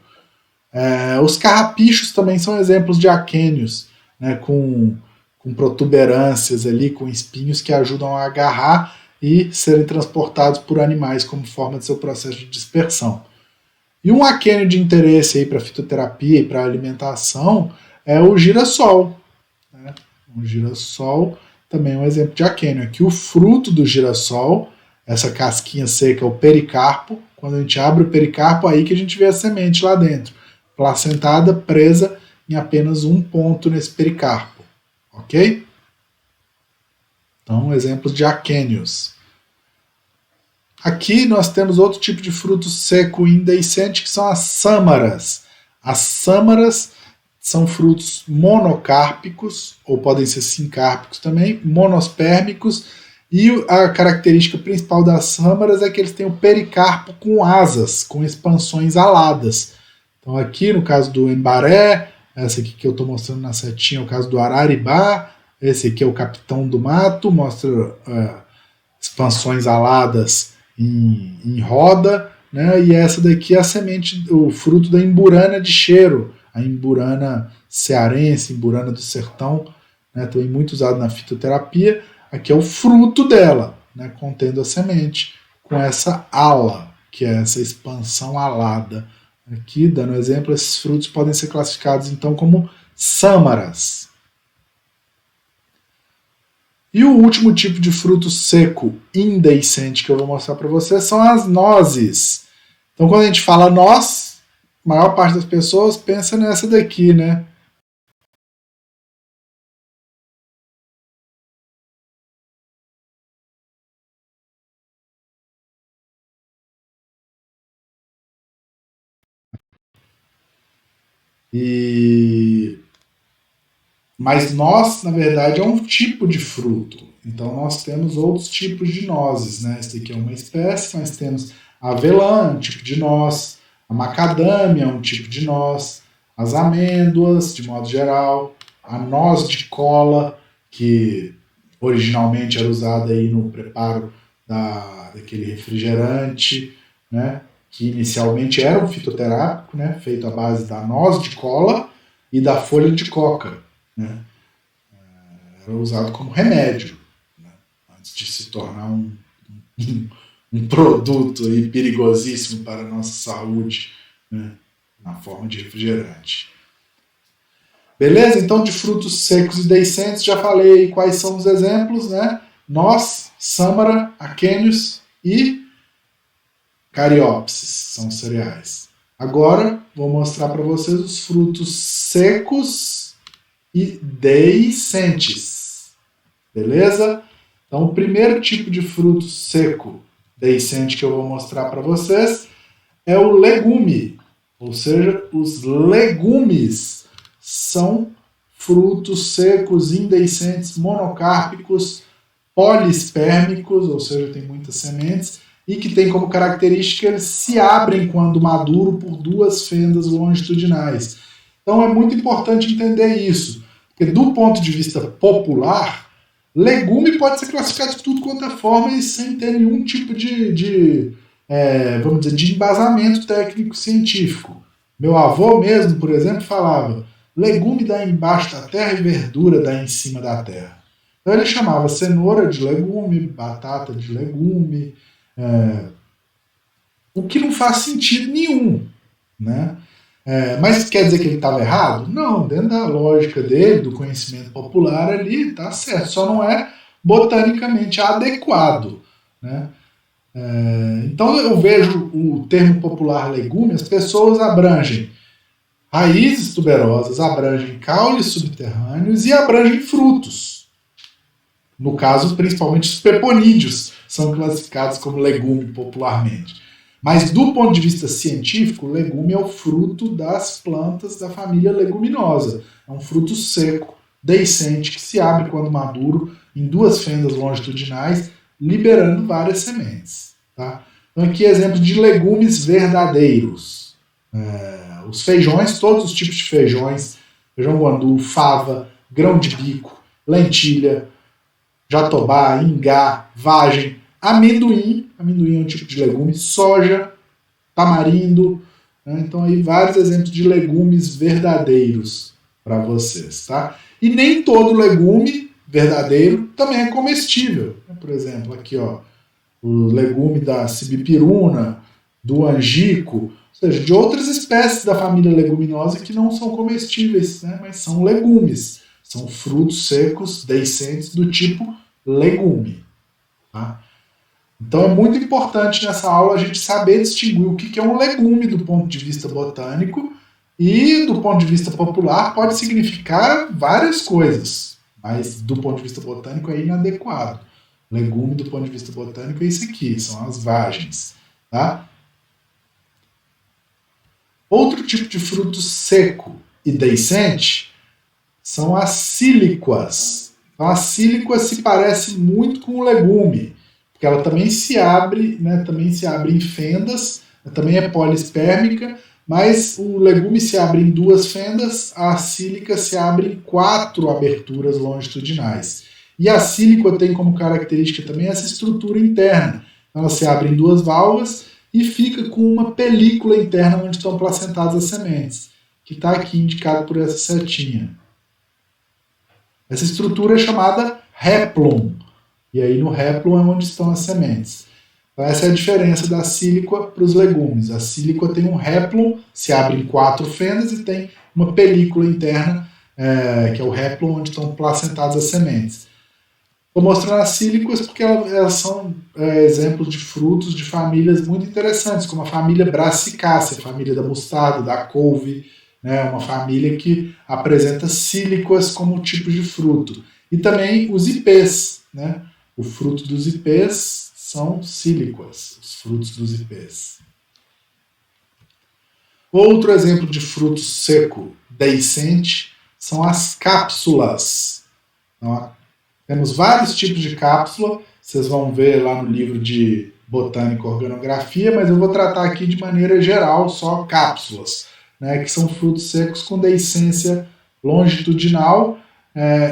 S1: Os carrapichos também são exemplos de aquênios, né, com protuberâncias ali, com espinhos que ajudam a agarrar e serem transportados por animais como forma de seu processo de dispersão. E um aquênio de interesse para fitoterapia e para alimentação é o girassol. Né? O girassol também é um exemplo de aquênio. Aqui o fruto do girassol, essa casquinha seca, é o pericarpo. Quando a gente abre o pericarpo, aí que a gente vê a semente lá dentro, placentada, presa em apenas um ponto nesse pericarpo. Ok? Então, exemplos de aquênios. Aqui nós temos outro tipo de fruto seco e indeiscente, que são as sâmaras. As sâmaras são frutos monocárpicos, ou podem ser sincárpicos também, monospérmicos, e a característica principal das sâmaras é que eles têm o pericarpo com asas, com expansões aladas. Então aqui no caso do embaré, essa aqui que eu estou mostrando na setinha é o caso do araribá, esse aqui é o capitão do mato, mostra expansões aladas em roda, né? E essa daqui é a semente, o fruto da imburana de cheiro, a imburana cearense, imburana do sertão, né? Também muito usado na fitoterapia. Aqui é o fruto dela, né? Contendo a semente, com essa ala, que é essa expansão alada. Aqui, dando exemplo, esses frutos podem ser classificados então como sâmaras. E o último tipo de fruto seco indeiscente que eu vou mostrar para vocês são as nozes. Então, quando a gente fala noz, a maior parte das pessoas pensa nessa daqui, né? Mas noz, na verdade, é um tipo de fruto. Então nós temos outros tipos de nozes, né? Esse aqui é uma espécie, mas temos A avelã é um tipo de noz, a macadâmia é um tipo de noz, as amêndoas, de modo geral, a noz de cola, que originalmente era usada aí no preparo daquele refrigerante, né, que inicialmente era um fitoterápico, né, feito à base da noz de cola e da folha de coca, né. Era usado como remédio, né, antes de se tornar um produto aí perigosíssimo para a nossa saúde, né, na forma de refrigerante. Beleza? Então, de frutos secos e deiscentes, já falei quais são os exemplos, né? Noz, sâmara, aquênios e cariópsis, são cereais. Agora, vou mostrar para vocês os frutos secos e deiscentes. Beleza? Então, o primeiro tipo de fruto seco deiscente que eu vou mostrar para vocês é o legume, ou seja, os legumes são frutos secos, indeiscentes, monocárpicos, polispérmicos, ou seja, tem muitas sementes, e que tem como característica eles se abrem quando maduro por duas fendas longitudinais. Então é muito importante entender isso, porque do ponto de vista popular, legume pode ser classificado de tudo quanto é forma e sem ter nenhum tipo vamos dizer, de embasamento técnico-científico. Meu avô mesmo, por exemplo, falava: legume dá embaixo da terra e verdura dá em cima da terra. Então ele chamava cenoura de legume, batata de legume, o que não faz sentido nenhum, né? Mas quer dizer que ele estava errado? Não, dentro da lógica dele, do conhecimento popular ali, está certo, só não é botanicamente adequado, né? Então eu vejo o termo popular legume, as pessoas abrangem raízes tuberosas, abrangem caules subterrâneos e abrangem frutos. No caso, principalmente os peponídeos são classificados como legume popularmente. Mas do ponto de vista científico, o legume é o fruto das plantas da família leguminosa. É um fruto seco, deiscente, que se abre quando maduro em duas fendas longitudinais, liberando várias sementes. Tá? Então aqui exemplos de legumes verdadeiros. Os feijões, todos os tipos de feijões, feijão guandu, fava, grão de bico, lentilha, jatobá, ingá, vagem, amendoim é um tipo de legume, soja, tamarindo, né? Então aí vários exemplos de legumes verdadeiros para vocês, tá? E nem todo legume verdadeiro também é comestível. Por exemplo, aqui ó, o legume da sibipiruna, do angico, ou seja, de outras espécies da família leguminosa que não são comestíveis, né? Mas são legumes, são frutos secos deiscentes do tipo legume. Tá? Então é muito importante nessa aula a gente saber distinguir o que é um legume do ponto de vista botânico e do ponto de vista popular pode significar várias coisas, mas do ponto de vista botânico é inadequado. Legume do ponto de vista botânico é isso aqui, são as vagens. Tá? Outro tipo de fruto seco e deiscente são as síliquas. Então, a síliqua se parece muito com o legume, porque ela também se abre, né, também se abre em fendas, também é polispérmica, mas o legume se abre em duas fendas, a sílica se abre em 4 aberturas longitudinais. E a sílica tem como característica também essa estrutura interna. Ela se abre em 2 válvulas e fica com uma película interna onde estão placentadas as sementes, que está aqui indicado por essa setinha. Essa estrutura é chamada réplon, e aí no réplon é onde estão as sementes. Então essa é a diferença da sílica para os legumes. A sílica tem um réplon, se abre em 4 fendas e tem uma película interna, que é o réplon, onde estão placentadas as sementes. Estou mostrando as sílicas porque elas são exemplos de frutos de famílias muito interessantes, como a família Brassicácea, a família da mostarda, da couve, né, uma família que apresenta sílicas como tipo de fruto. E também os ipês, né? O fruto dos ipês são sílicas, os frutos dos ipês. Outro exemplo de fruto seco deiscente são as cápsulas. Então, temos vários tipos de cápsula, vocês vão ver lá no livro de botânica, organografia, mas eu vou tratar aqui de maneira geral só cápsulas, né, que são frutos secos com deiscência longitudinal,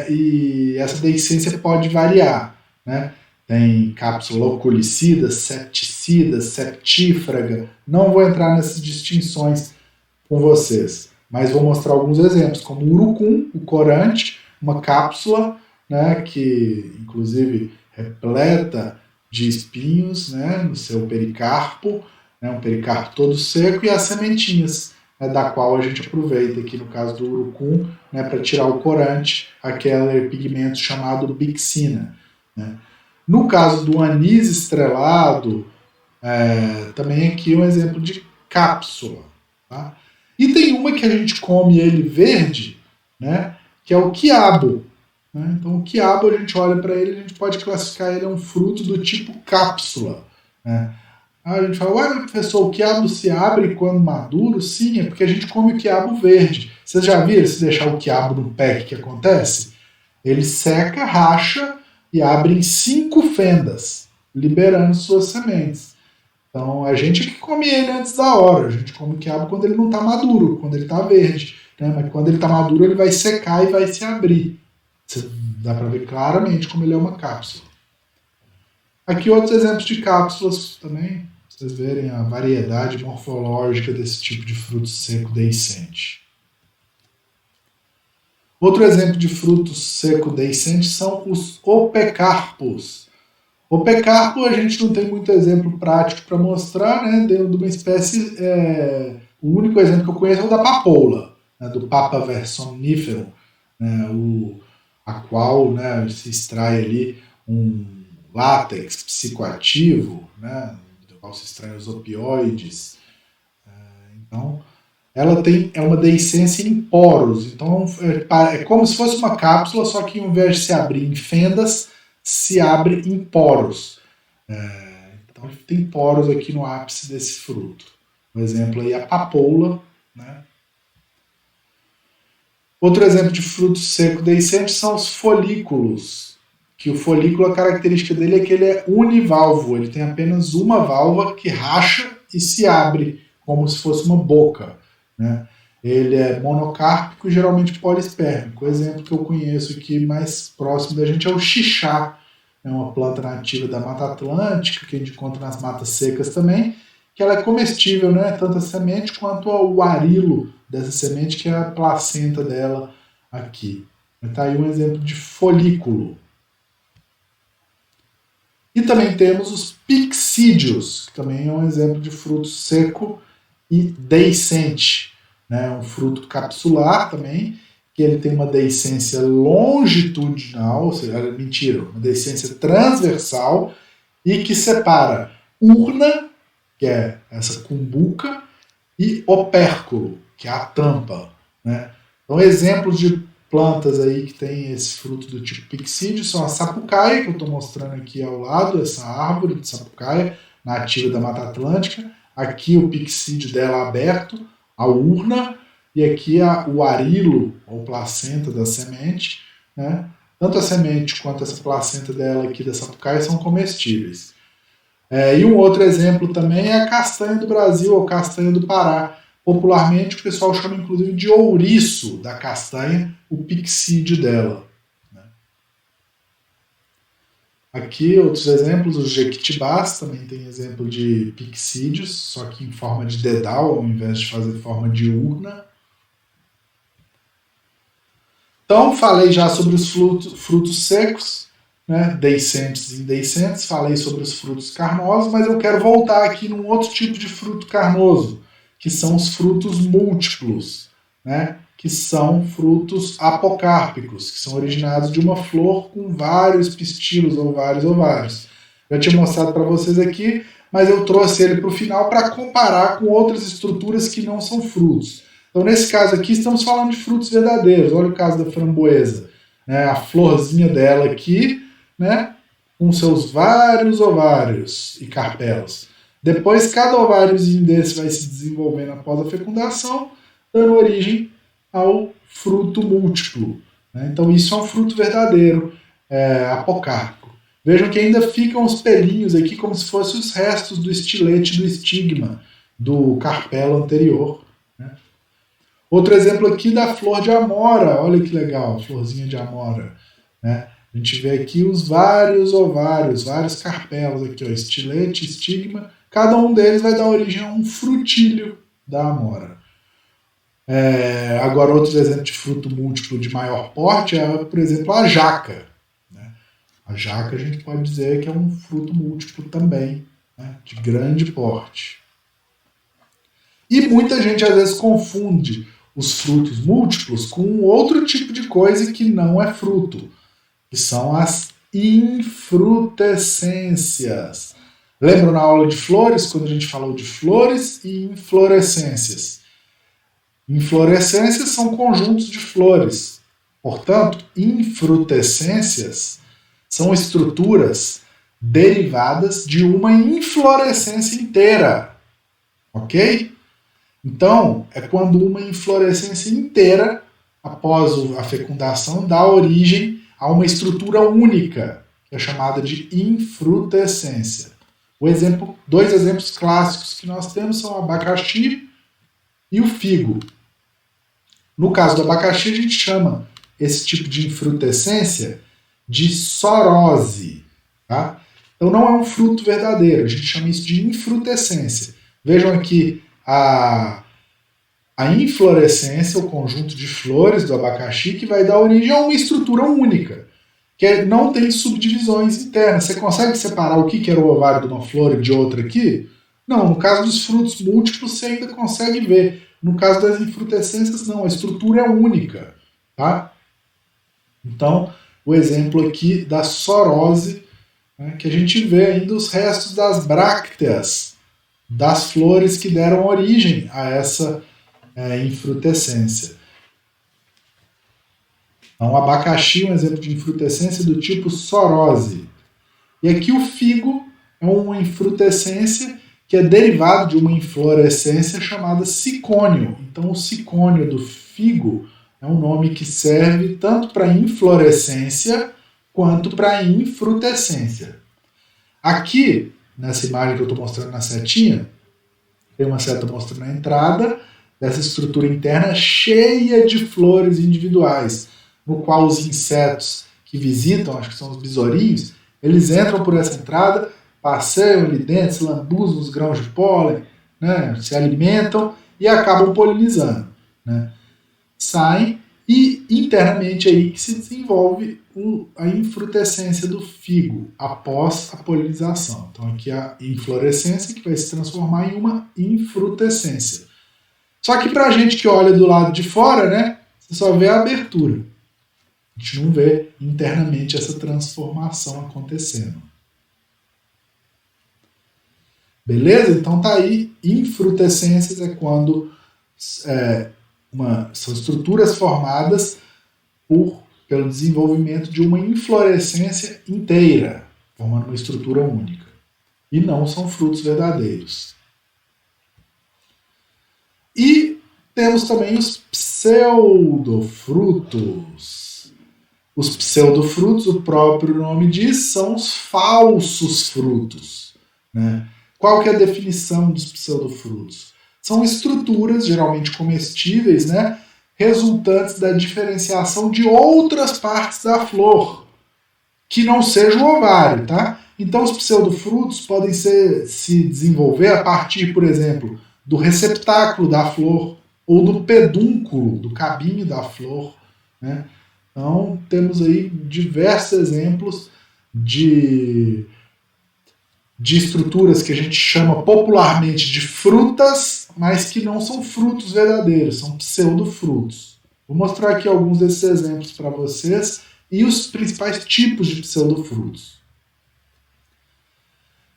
S1: e essa deiscência pode variar, né? Tem cápsula oculicida, septicida, septífraga. Não vou entrar nessas distinções com vocês, mas vou mostrar alguns exemplos, como o urucum, o corante, uma cápsula, né, que inclusive repleta de espinhos, né, no seu pericarpo, né, um pericarpo todo seco, e as sementinhas, né, da qual a gente aproveita aqui no caso do urucum, né, para tirar o corante, aquele pigmento chamado bixina, né. No caso do anis estrelado, também aqui um exemplo de cápsula. Tá? E tem uma que a gente come ele verde, né, que é o quiabo. Né? Então o quiabo, a gente olha para ele, a gente pode classificar ele a um fruto do tipo cápsula. Né? Aí a gente fala, ué, professor, o quiabo se abre quando maduro? Sim, é porque a gente come o quiabo verde. Vocês já viram se deixar o quiabo no pé, o que acontece? Ele seca, racha e abre em 5 fendas, liberando suas sementes. Então a gente que come ele antes da hora, a gente come o quiabo quando ele não está maduro, quando ele está verde. Né? Mas quando ele está maduro, ele vai secar e vai se abrir. Dá para ver claramente como ele é uma cápsula. Aqui outros exemplos de cápsulas também, para vocês verem a variedade morfológica desse tipo de fruto seco deiscente. Outro exemplo de fruto seco deiscente são os opecarpos. Opecarpo a gente não tem muito exemplo prático para mostrar, né, dentro de uma espécie, o único exemplo que eu conheço é o da papoula, né, do Papaver somniferum, né, a qual, né, se extrai ali um látex psicoativo, né, do qual se extraem os opioides. Então, ela é uma deiscência em poros, então é como se fosse uma cápsula, só que ao invés de se abrir em fendas, se abre em poros. Então tem poros aqui no ápice desse fruto. Por exemplo, aí a papoula. Né? Outro exemplo de fruto seco deiscente são os folículos, que o folículo, a característica dele é que ele é univalvo, ele tem apenas uma válvula que racha e se abre, como se fosse uma boca. Né? Ele é monocárpico e geralmente poliespérmico. O exemplo que eu conheço aqui mais próximo da gente é o xixá, é uma planta nativa da Mata Atlântica, que a gente encontra nas matas secas também, que ela é comestível, né? Tanto a semente quanto o arilo dessa semente, que é a placenta dela aqui. Está aí um exemplo de folículo. E também temos os pixídeos, que também é um exemplo de fruto seco e deiscente. Né? Um fruto capsular também, que ele tem uma deiscência longitudinal, ou seja, mentira, uma deiscência transversal, e que separa urna, que é essa cumbuca, e opérculo, que é a tampa. Né? Então, exemplos de plantas aí que tem esse fruto do tipo pixídeo são a sapucaia, que eu estou mostrando aqui ao lado, essa árvore de sapucaia, nativa da Mata Atlântica. Aqui o pixídeo dela aberto, a urna, e aqui o arilo, ou placenta da semente. Né? Tanto a semente quanto essa placenta dela aqui da sapucaia são comestíveis. E um outro exemplo também é a castanha do Brasil, ou castanha do Pará. Popularmente o pessoal chama inclusive de ouriço da castanha, o pixídeo dela. Né? Aqui outros exemplos, os jequitibás também tem exemplo de pixídeos, só que em forma de dedal, ao invés de fazer forma de urna. Então, falei já sobre os frutos secos, né, deiscentes e indeiscentes, falei sobre os frutos carnosos, mas eu quero voltar aqui num outro tipo de fruto carnoso, que são os frutos múltiplos, né, que são frutos apocárpicos, que são originados de uma flor com vários pistilos ou vários ovários. Já tinha mostrado para vocês aqui, mas eu trouxe ele para o final para comparar com outras estruturas que não são frutos. Então, nesse caso aqui, estamos falando de frutos verdadeiros. Olha o caso da framboesa. Né? A florzinha dela aqui, né? Com seus vários ovários e carpelas. Depois, cada ováriozinho desse vai se desenvolvendo após a fecundação, dando origem ao fruto múltiplo. Né? Então, isso é um fruto verdadeiro, apocárpico. Vejam que ainda ficam os pelinhos aqui como se fossem os restos do estilete do estigma do carpelo anterior. Né? Outro exemplo aqui da flor de amora. Olha que legal, florzinha de amora. Né? A gente vê aqui os vários ovários, vários carpelos aqui, ó, estilete, estigma. Cada um deles vai dar origem a um frutílio da amora. Agora, outros exemplos de fruto múltiplo de maior porte é, por exemplo, a jaca. Né? A jaca a gente pode dizer que é um fruto múltiplo também, né? De grande porte. E muita gente às vezes confunde os frutos múltiplos com outro tipo de coisa que não é fruto, que são as infrutescências. Lembram na aula de flores, quando a gente falou de flores e inflorescências? Inflorescências são conjuntos de flores. Portanto, infrutescências são estruturas derivadas de uma inflorescência inteira. Ok? Então, é quando uma inflorescência inteira, após a fecundação, dá origem a uma estrutura única, que é chamada de infrutescência. Dois exemplos clássicos que nós temos são o abacaxi e o figo. No caso do abacaxi, a gente chama esse tipo de infrutescência de sorose. Tá? Então não é um fruto verdadeiro, a gente chama isso de infrutescência. Vejam aqui a inflorescência, o conjunto de flores do abacaxi, que vai dar origem a uma estrutura única, que não tem subdivisões internas. Você consegue separar o que era o ovário de uma flor e de outra aqui? Não, no caso dos frutos múltiplos você ainda consegue ver. No caso das infrutescências, não, a estrutura é única. Tá? Então, o exemplo aqui da sorose, né, que a gente vê ainda os restos das brácteas das flores que deram origem a essa infrutescência. Então, o abacaxi é um exemplo de infrutescência do tipo sorose. E aqui o figo é uma infrutescência que é derivado de uma inflorescência chamada sicônio. Então, o sicônio do figo é um nome que serve tanto para inflorescência quanto para infrutescência. Aqui, nessa imagem que eu estou mostrando na setinha, tem uma seta mostrando a entrada dessa estrutura interna cheia de flores individuais, no qual os insetos que visitam, acho que são os besourinhos, eles entram por essa entrada, passeiam ali dentro, se lambuzam os grãos de pólen, né, se alimentam e acabam polinizando. Né? Saem e internamente aí que se desenvolve a infrutescência do figo após a polinização. Então aqui a inflorescência que vai se transformar em uma infrutescência. Só que para a gente que olha do lado de fora, né, você só vê a abertura. A gente não vê internamente essa transformação acontecendo. Beleza? Então tá aí, infrutescências é quando são estruturas formadas pelo desenvolvimento de uma inflorescência inteira, formando uma estrutura única. E não são frutos verdadeiros. E temos também os pseudofrutos. Os pseudofrutos, o próprio nome diz, são os falsos frutos. Né? Qual que é a definição dos pseudofrutos? São estruturas, geralmente comestíveis, né, resultantes da diferenciação de outras partes da flor, que não seja o ovário. Tá? Então os pseudofrutos podem se desenvolver a partir, por exemplo, do receptáculo da flor ou do pedúnculo, do cabinho da flor. Né? Então temos aí diversos exemplos de estruturas que a gente chama popularmente de frutas, mas que não são frutos verdadeiros, são pseudofrutos. Vou mostrar aqui alguns desses exemplos para vocês e os principais tipos de pseudofrutos.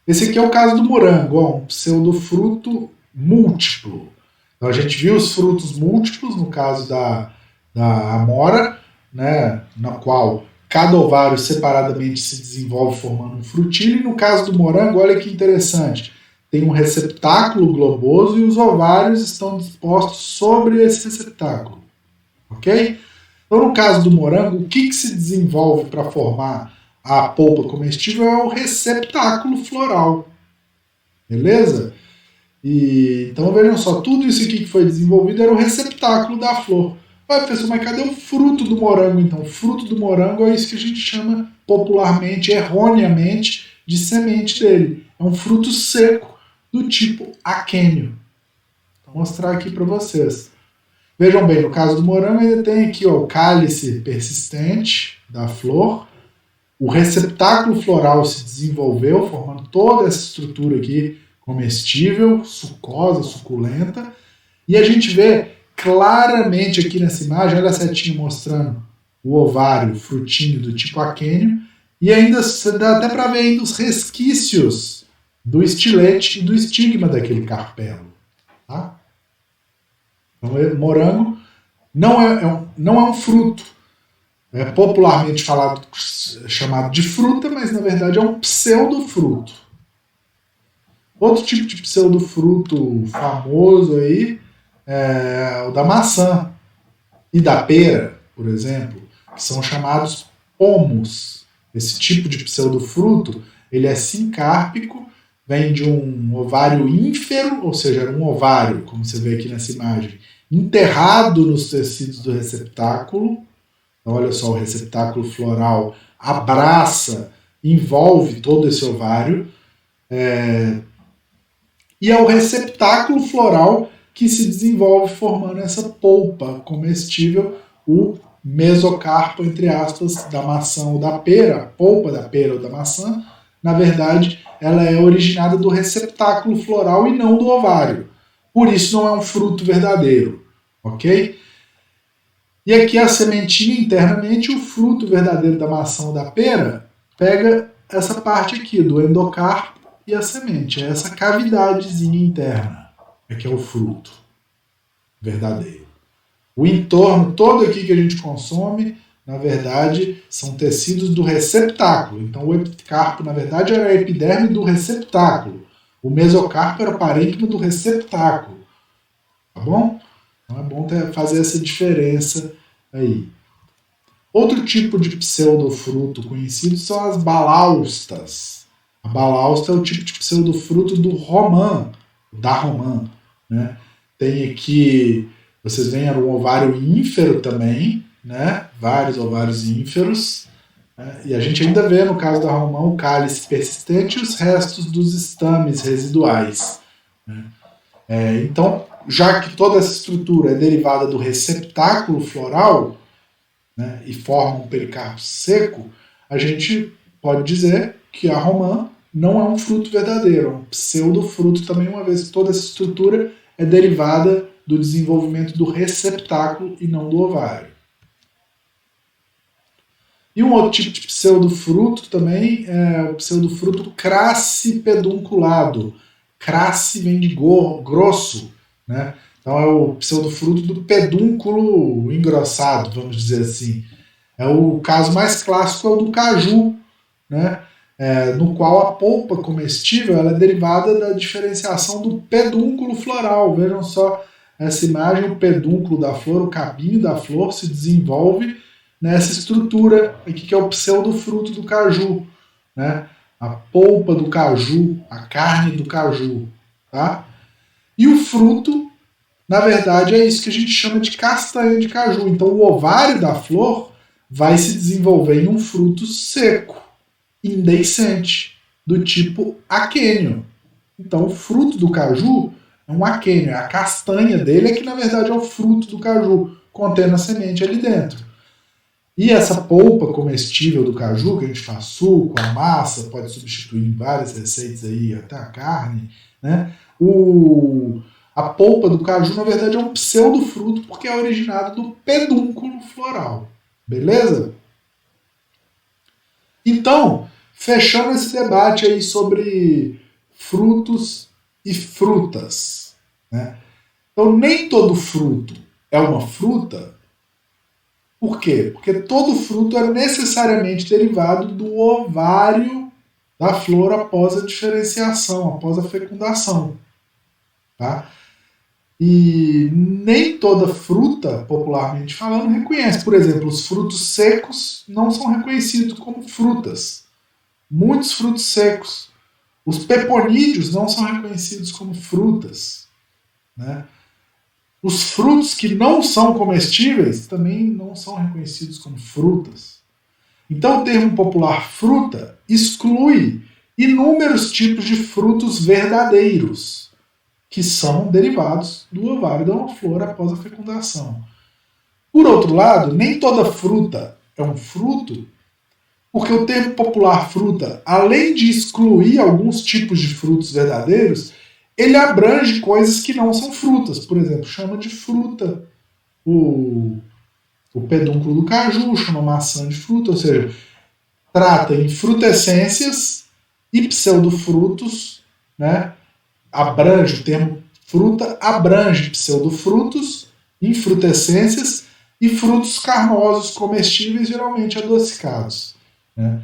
S1: Esse aqui é o caso do morango, ó, um pseudofruto múltiplo. Então a gente viu os frutos múltiplos no caso da amora, né, na qual cada ovário separadamente se desenvolve formando um frutílio, e no caso do morango, olha que interessante, tem um receptáculo globoso e os ovários estão dispostos sobre esse receptáculo. Ok? Então, no caso do morango, o que se desenvolve para formar a polpa comestível é o receptáculo floral. Beleza? Então vejam só, tudo isso aqui que foi desenvolvido era o receptáculo da flor. Vai, professor, mas cadê o fruto do morango então? O fruto do morango é isso que a gente chama popularmente, erroneamente, de semente dele. É um fruto seco do tipo aquênio. Vou mostrar aqui para vocês. Vejam bem, no caso do morango ainda tem aqui ó, o cálice persistente da flor. O receptáculo floral se desenvolveu, formando toda essa estrutura aqui comestível, sucosa, suculenta. E a gente vê claramente aqui nessa imagem, olha a setinha mostrando o ovário, o frutinho do tipo aquênio, e ainda dá até para ver ainda os resquícios do estilete e do estigma daquele carpelo. Tá? Então, morango não é um fruto. É popularmente chamado de fruta, mas na verdade é um pseudofruto. Outro tipo de pseudofruto famoso aí é o da maçã e da pera, por exemplo, que são chamados pomos. Esse tipo de pseudofruto, ele é sincárpico, vem de um ovário ínfero, ou seja, um ovário, como você vê aqui nessa imagem, enterrado nos tecidos do receptáculo. Então, olha só, o receptáculo floral abraça, envolve todo esse ovário. E é o receptáculo floral que se desenvolve formando essa polpa comestível, o mesocarpo, entre aspas, da maçã ou da pera, a polpa da pera ou da maçã, na verdade, ela é originada do receptáculo floral e não do ovário. Por isso não é um fruto verdadeiro, ok? E aqui a sementinha internamente, o fruto verdadeiro da maçã ou da pera, pega essa parte aqui do endocarpo e a semente. É essa cavidadezinha interna é que é o fruto verdadeiro. O entorno todo aqui que a gente consome, na verdade, são tecidos do receptáculo. Então o epicarpo, na verdade, era a epiderme do receptáculo. O mesocarpo era o parênquima do receptáculo. Tá bom? Então é bom fazer essa diferença aí. Outro tipo de pseudofruto conhecido são as balaustas. A balausta é o tipo de pseudofruto do romã, da romã. Né? Tem aqui, vocês veem, era um ovário ínfero também, né? Vários ovários ínferos. Né? E a gente ainda vê, no caso da romã, o cálice persistente e os restos dos estames residuais. Né? Então, já que toda essa estrutura é derivada do receptáculo floral, né, e forma um pericarpo seco, a gente pode dizer que a romã não é um fruto verdadeiro, é um pseudofruto também, uma vez que toda essa estrutura é derivada do desenvolvimento do receptáculo e não do ovário. E um outro tipo de pseudofruto também é o pseudofruto crassipedunculado. Crasse vem de grosso, né? Então é o pseudofruto do pedúnculo engrossado, vamos dizer assim. O caso mais clássico é o do caju, né? No qual a polpa comestível ela é derivada da diferenciação do pedúnculo floral. Vejam só essa imagem, o pedúnculo da flor, o cabinho da flor se desenvolve nessa estrutura aqui que é o pseudofruto do caju, né? A polpa do caju, a carne do caju, tá? E o fruto, na verdade, é isso que a gente chama de castanha de caju. Então o ovário da flor vai se desenvolver em um fruto seco, indeiscente, do tipo aquênio. Então o fruto do caju é um aquênio, a castanha dele é que na verdade é o fruto do caju, contendo a semente ali dentro. E essa polpa comestível do caju, que a gente faz suco, a massa, pode substituir em várias receitas aí, até a carne, né? A polpa do caju, na verdade, é um pseudofruto, porque é originado do pedúnculo floral. Beleza? Então, fechando esse debate aí sobre frutos e frutas, né? Então, nem todo fruto é uma fruta. Por quê? Porque todo fruto é necessariamente derivado do ovário da flor após a diferenciação, após a fecundação. Tá? E nem toda fruta, popularmente falando, reconhece. Por exemplo, os frutos secos não são reconhecidos como frutas. Muitos frutos secos. Os peponídeos não são reconhecidos como frutas. Né? Os frutos que não são comestíveis também não são reconhecidos como frutas. Então o termo popular fruta exclui inúmeros tipos de frutos verdadeiros, que são derivados do ovário da uma flor após a fecundação. Por outro lado, nem toda fruta é um fruto, porque o termo popular fruta, além de excluir alguns tipos de frutos verdadeiros, ele abrange coisas que não são frutas. Por exemplo, chama de fruta o pedúnculo do caju, chama maçã de fruta, ou seja, trata em frutescências e pseudofrutos, né? Abrange o termo fruta, abrange pseudofrutos, infrutescências e frutos carnosos comestíveis, geralmente adocicados. Né?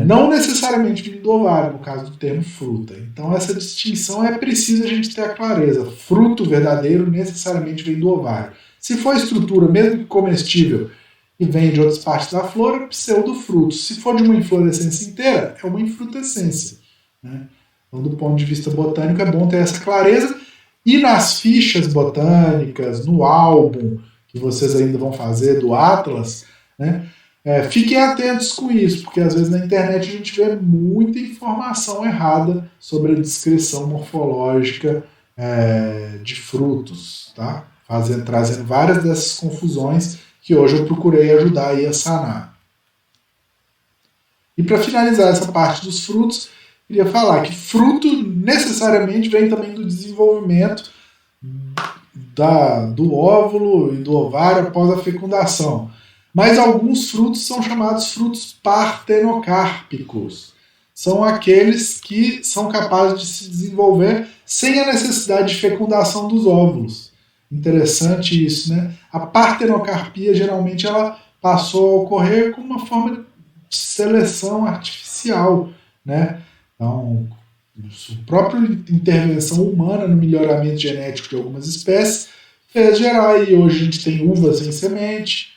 S1: Não necessariamente vindo do ovário, no caso do termo fruta. Então essa distinção é preciso a gente ter a clareza. Fruto verdadeiro necessariamente vem do ovário. Se for estrutura, mesmo que comestível, e vem de outras partes da flor, é pseudofruto. Se for de uma inflorescência inteira, é uma infrutescência. Né? Então, do ponto de vista botânico, é bom ter essa clareza. E nas fichas botânicas, no álbum que vocês ainda vão fazer do Atlas, né? Fiquem atentos com isso, porque às vezes na internet a gente vê muita informação errada sobre a descrição morfológica de frutos, tá? Trazendo várias dessas confusões que hoje eu procurei ajudar aí a sanar. E para finalizar essa parte dos frutos, queria falar que fruto necessariamente vem também do desenvolvimento do óvulo e do ovário após a fecundação. Mas alguns frutos são chamados frutos partenocárpicos. São aqueles que são capazes de se desenvolver sem a necessidade de fecundação dos óvulos. Interessante isso, né? A partenocarpia, geralmente, ela passou a ocorrer como uma forma de seleção artificial, né? Então, a própria intervenção humana no melhoramento genético de algumas espécies fez gerar, e hoje a gente tem uvas sem semente,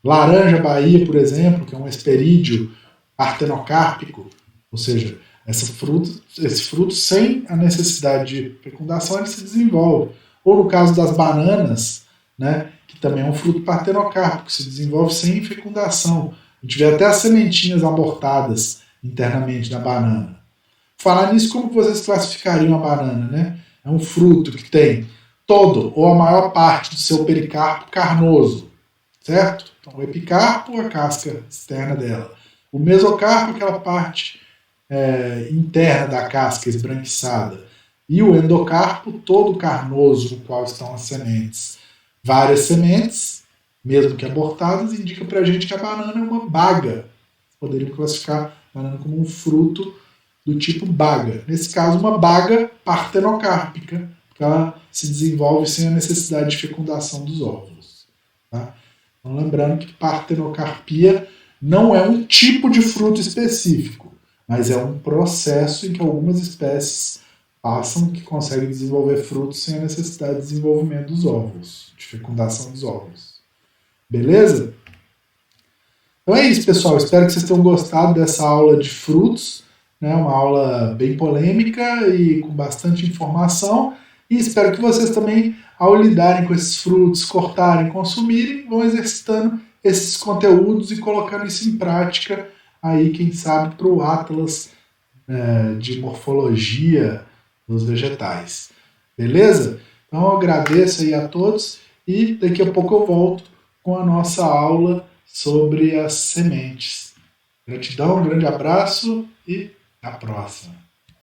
S1: laranja Bahia, por exemplo, que é um hesperídeo partenocárpico, ou seja, esse fruto sem a necessidade de fecundação ele se desenvolve. Ou no caso das bananas, né, que também é um fruto partenocárpico, que se desenvolve sem fecundação. A gente vê até as sementinhas abortadas internamente na banana. Falar nisso, como vocês classificariam a banana? Né? É um fruto que tem todo ou a maior parte do seu pericarpo carnoso, certo? Então, o epicarpo, a casca externa dela. O mesocarpo, aquela parte interna da casca esbranquiçada. E o endocarpo, todo carnoso, no qual estão as sementes. Várias sementes, mesmo que abortadas, indica pra gente que a banana é uma baga. Poderiam classificar a banana como um fruto do tipo baga. Nesse caso, uma baga partenocárpica, porque ela se desenvolve sem a necessidade de fecundação dos óvulos. Tá? Então, lembrando que partenocarpia não é um tipo de fruto específico, mas é um processo em que algumas espécies passam que conseguem desenvolver frutos sem a necessidade de desenvolvimento dos óvulos, de fecundação dos óvulos. Beleza? Então é isso, pessoal. Espero que vocês tenham gostado dessa aula de frutos, né? Uma aula bem polêmica e com bastante informação. E espero que vocês também, ao lidarem com esses frutos, cortarem, consumirem, vão exercitando esses conteúdos e colocando isso em prática aí, quem sabe, para o Atlas de morfologia dos vegetais. Beleza? Então eu agradeço aí a todos e daqui a pouco eu volto com a nossa aula sobre as sementes. Gratidão, um grande abraço e até a próxima.